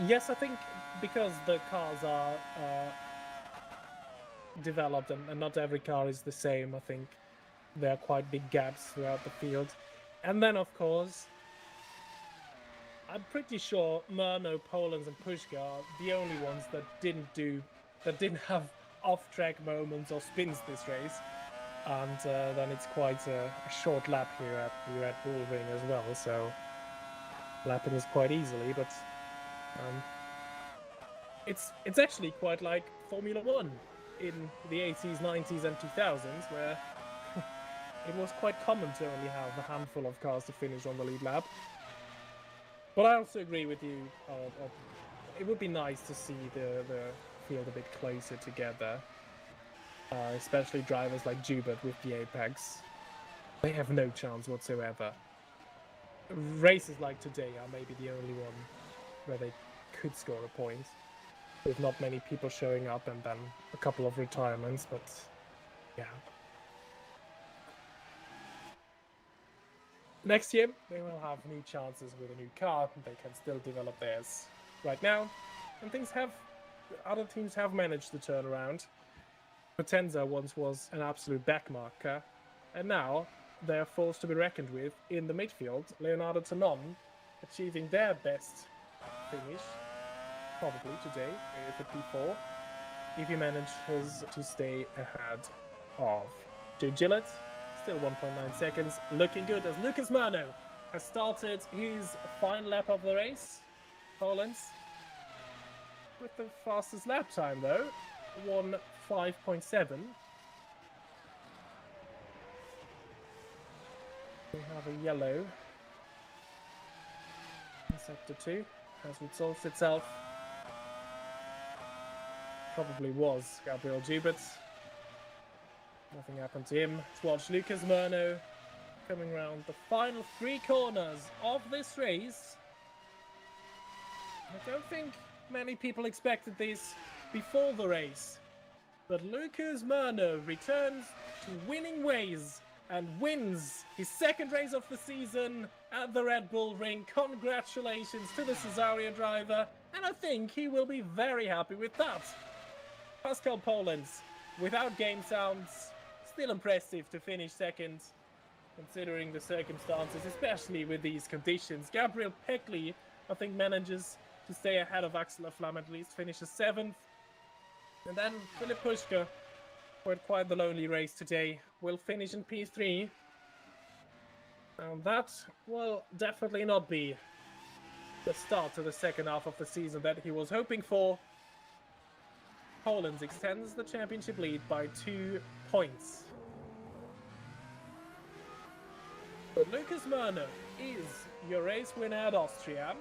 Yes, I think because the cars are developed and not every car is the same, I think there are quite big gaps throughout the field. And then, of course, I'm pretty sure Murno, Polens, and Pushka are the only ones that didn't have off-track moments or spins this race. And then it's quite a short lap here at the Red Bull Ring as well, so lapping is quite easily, but it's actually quite like Formula 1 in the 80s, 90s, and 2000s, where it was quite common to only have a handful of cars to finish on the lead lap. But I also agree with you. It would be nice to see the field a bit closer together. Especially drivers like Joubert with the Apex. They have no chance whatsoever. Races like today are maybe the only one where they could score a point. With not many people showing up and then a couple of retirements, but yeah. Next year, they will have new chances with a new car. They can still develop theirs right now. And other teams have managed to turn around. Potenza once was an absolute backmarker, and now they are forced to be reckoned with in the midfield. Leonardo Tonon achieving their best finish, probably today, with a P4, if he manages to stay ahead of Joe Gillett. Still 1.9 seconds, looking good as Lucas Murno has started his final lap of the race. Poland's with the fastest lap time though, 1:05.7. We have a yellow in sector 2 as resolves itself. Probably was Gabriel Joubert. Nothing happened to him. Let's watch Lucas Murno coming around the final 3 corners of this race. I don't think many people expected this before the race, but Lucas Murno returns to winning ways and wins his 2nd race of the season at the Red Bull Ring. Congratulations to the Cesario driver, and I think he will be very happy with that. Pascal Polens, without game sounds, still impressive to finish 2nd, considering the circumstances, especially with these conditions. Gabriel Peckley, I think, manages to stay ahead of Axel Aflam, at least finishes 7th. And then Philip Pushka, who had quite the lonely race today, will finish in P3. And that will definitely not be the start to the second half of the season that he was hoping for. Poland extends the championship lead by 2 points. But Lucas Murno is your race winner at Austria.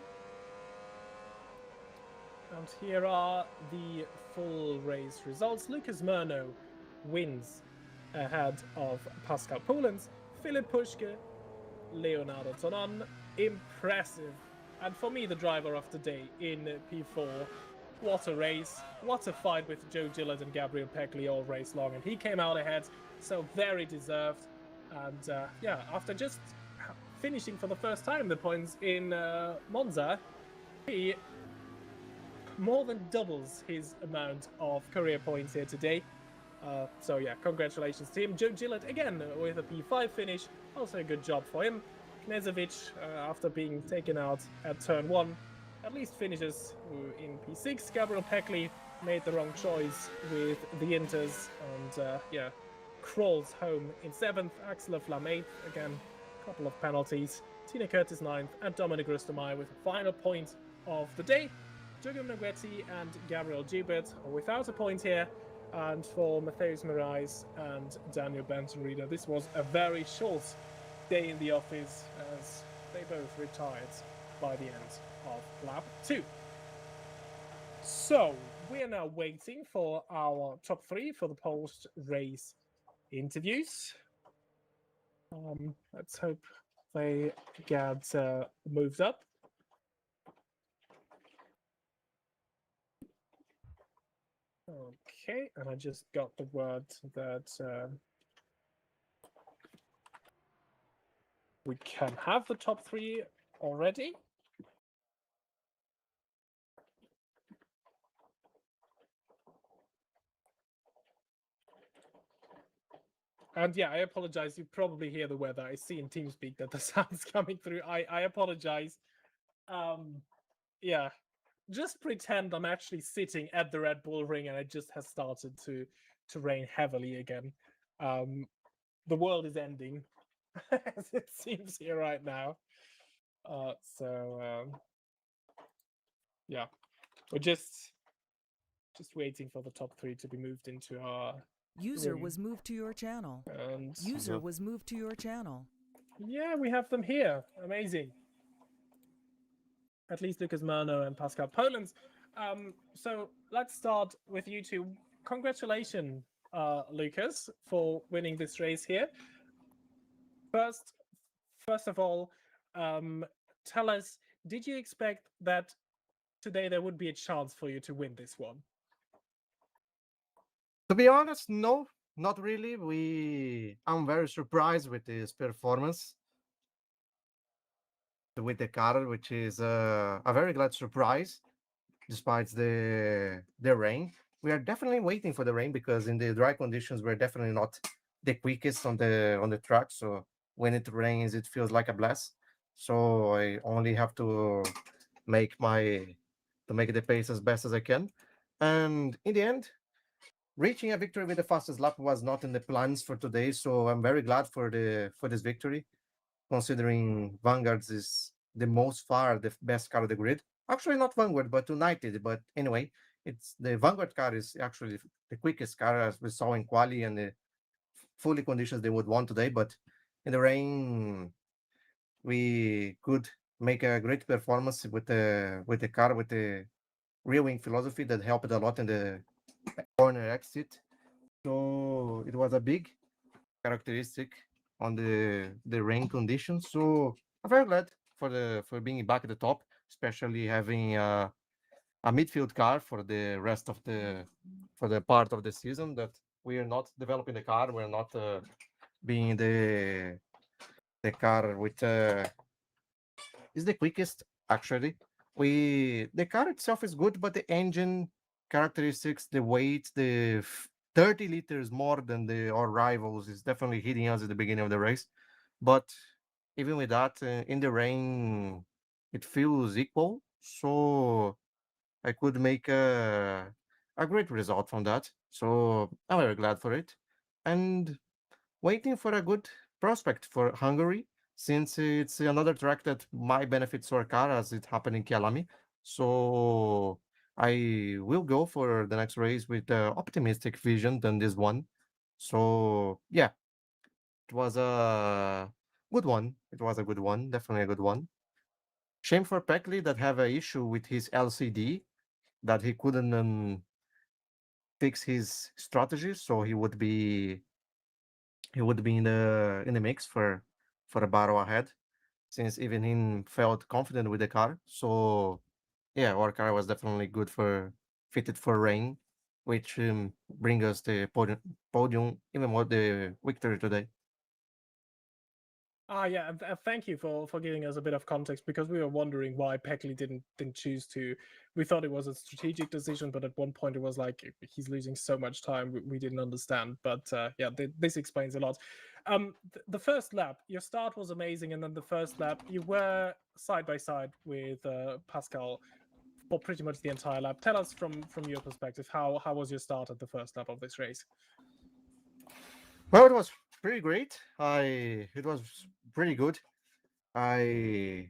And here are the full race results. Lucas Murno wins ahead of Pascal Polens, Philip Pushka, Leonardo Tonon. Impressive. And for me, the driver of the day in P4. What a race. What a fight with Joe Gillett and Gabriel Peckley all race long. And he came out ahead, so very deserved. And yeah, after just finishing for the first time the points in Monza, he more than doubles his amount of career points here today. So yeah, congratulations to him. Joe Gillett again with a P5 finish. Also a good job for him. Knežević, after being taken out at turn 1, at least finishes in P6. Gabriel Peckley made the wrong choice with the Inters and, crawls home in 7th. Axel Flam 8th, again, a couple of penalties. Tina Curtis 9th, and Dominic Rustermeier with the final point of the day. Jürgen Negretti and Gabriel Gilbert are without a point here. And for Matthäus Moraes and Daniel Benton-Reader, this was a very short day in the office as they both retired by the end of lap 2. So we are now waiting for our top 3 for the post-race interviews. Let's hope they get moved up. Okay, and I just got the word that we can have the top 3 already. And yeah, I apologize. You probably hear the weather. I see in TeamSpeak that the sound's coming through. I apologize. Yeah, just pretend I'm actually sitting at the Red Bull Ring and it just has started to rain heavily again. The world is ending, as it seems here right now. Yeah, we're just waiting for the top 3 to be moved into our User room. was moved to your channel. And User was moved to your channel. yeah, we have them here. Amazing. At least Lucas Murno and Pascal Polens. So let's start with you two. Congratulations, Lucas, for winning this race here. First of all, tell us, did you expect that today there would be a chance for you to win this one? To be honest, no, not really. I'm very surprised with this performance with the car, which is a very glad surprise, despite the rain. We are definitely waiting for the rain because in the dry conditions we're definitely not the quickest on the track. So when it rains, it feels like a blast. So I only have to make the pace as best as I can, and in the end, reaching a victory with the fastest lap was not in the plans for today, so I'm very glad for this victory, considering Vanguard's is the most far the best car of the grid. Actually, not Vanguard, but United. But anyway, it's the Vanguard car is actually the quickest car as we saw in quali and the fully conditions they would want today. But in the rain, we could make a great performance with the car with the rear wing philosophy that helped a lot in the corner exit. So it was a big characteristic on the rain conditions. So I'm very glad for being back at the top, especially having a midfield car for the rest of the part of the season that we are not developing the car. We're not being the car with is the quickest actually. The car itself is good, but the engine characteristics, the weight, 30 liters more than our rivals is definitely hitting us at the beginning of the race. But even with that, in the rain, it feels equal. So I could make a great result from that. So I'm very glad for it. And waiting for a good prospect for Hungary, since it's another track that might benefit Sorcar as it happened in Kialami. So I will go for the next race with optimistic vision than this one. So yeah, it was a good one. It was a good one, definitely a good one. Shame for Peckley that have an issue with his LCD that he couldn't fix his strategy, so he would be in the mix for a battle ahead, since even him felt confident with the car. So yeah, our car was definitely good for fitted for rain, which bring us the podium even more the victory today. Yeah, thank you for giving us a bit of context, because we were wondering why Peckley didn't choose to. We thought it was a strategic decision, but at one point it was like he's losing so much time. We didn't understand, but yeah, this explains a lot. The first lap, your start was amazing, and then the first lap, you were side by side with Pascal for pretty much the entire lap. Tell us from your perspective, how was your start at the first lap of this race? Well, it was pretty great. It was pretty good. I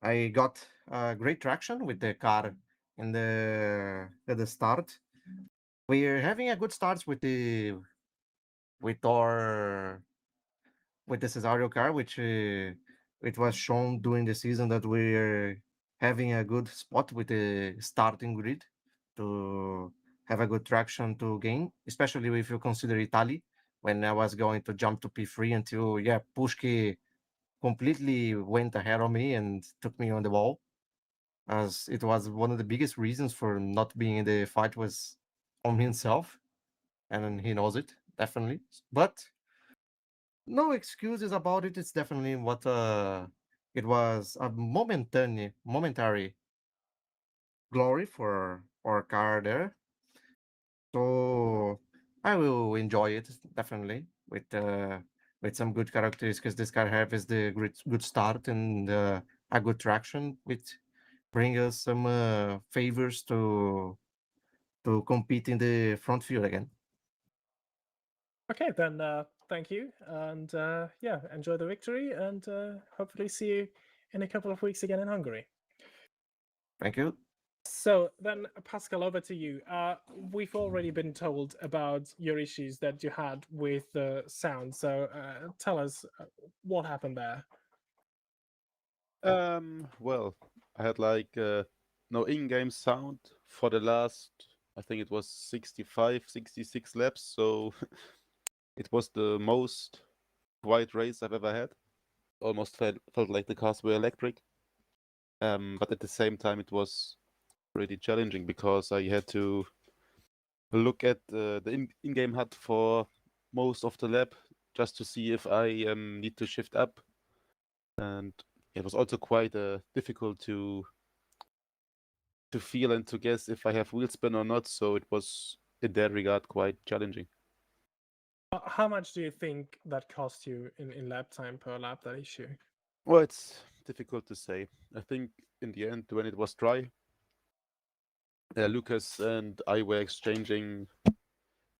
I got great traction with the car in the at the start. We're having a good start with our with the Cesario car, which it was shown during the season that we're having a good spot with the starting grid to have a good traction to gain, especially if you consider Italy. When I was going to jump to P3 until Pushki completely went ahead of me and took me on the wall, as it was one of the biggest reasons for not being in the fight was on himself, and he knows it definitely. But no excuses about it. It's definitely what it was a momentary glory for our car there. So I will enjoy it definitely with some good characteristics this car has the good start and a good traction, which bring us some favors to compete in the front field again. Okay, then thank you, and yeah, enjoy the victory, and hopefully see you in a couple of weeks again in Hungary. Thank you. So then, Pascal, over to you. We've already been told about your issues that you had with the sound. So tell us what happened there. Well, I had like no in-game sound for the last, I think it was 65, 66 laps, so it was the most quiet race I've ever had. Almost felt like the cars were electric. But at the same time, it was pretty challenging because I had to look at the in-game HUD for most of the lap just to see if I need to shift up. And it was also quite difficult to feel and to guess if I have wheel spin or not. So it was in that regard quite challenging. How much do you think that cost you in lap time per lap, that issue? Well, it's difficult to say. I think in the end, when it was dry, Lucas and I were exchanging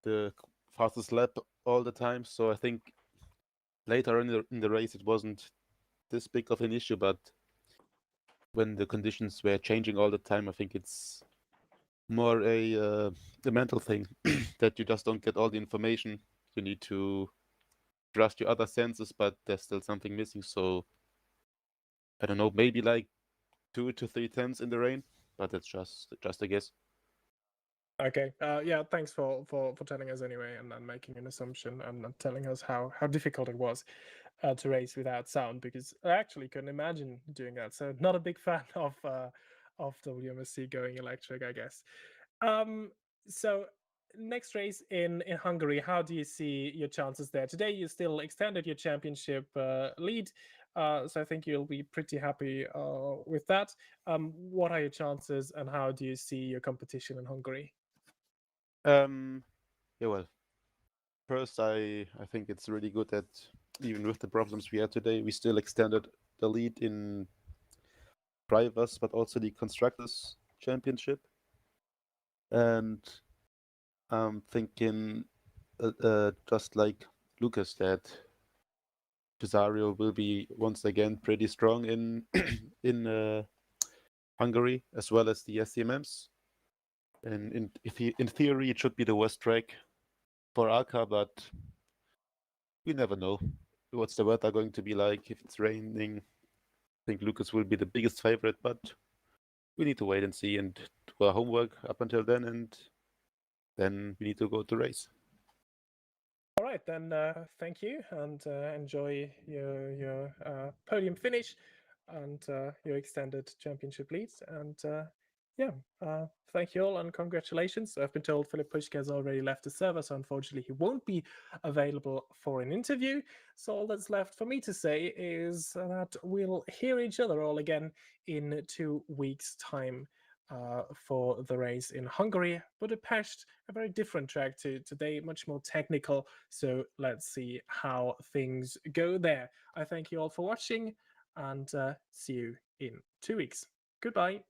the fastest lap all the time. So I think later in the race, it wasn't this big of an issue. But when the conditions were changing all the time, I think it's more a mental thing that you just don't get all the information. You need to trust your other senses, but there's still something missing. So I don't know, maybe like 2 to 3 tenths in the rain, but that's just a guess. Okay. Yeah. Thanks for telling us anyway, and making an assumption and telling us how difficult it was to race without sound, because I actually couldn't imagine doing that. So not a big fan of WMSC going electric, I guess. Um, so next race in Hungary, how do you see your chances there? Today you still extended your championship lead, so I think you'll be pretty happy with that. What are your chances, and how do you see your competition in Hungary? Um, yeah, well, first I think it's really good that even with the problems we had today, we still extended the lead in drivers, but also the constructors championship. And I'm thinking, just like Lucas, that Cesario will be once again pretty strong in in Hungary as well as the SCMMs. And in theory, it should be the worst track for Aka, but we never know. What's the weather going to be like? If it's raining, I think Lucas will be the biggest favorite, but we need to wait and see and do our homework up until then, and then we need to go to race. All right, then. Thank you, and enjoy your podium finish and your extended championship leads. And yeah, thank you all, and congratulations. I've been told Philip Pushka has already left the server, so unfortunately he won't be available for an interview. So all that's left for me to say is that we'll hear each other all again in 2 weeks' time. for the race in Hungary. Budapest, a very different track to today, much more technical. So let's see how things go there. I thank you all for watching and see you in 2 weeks. Goodbye.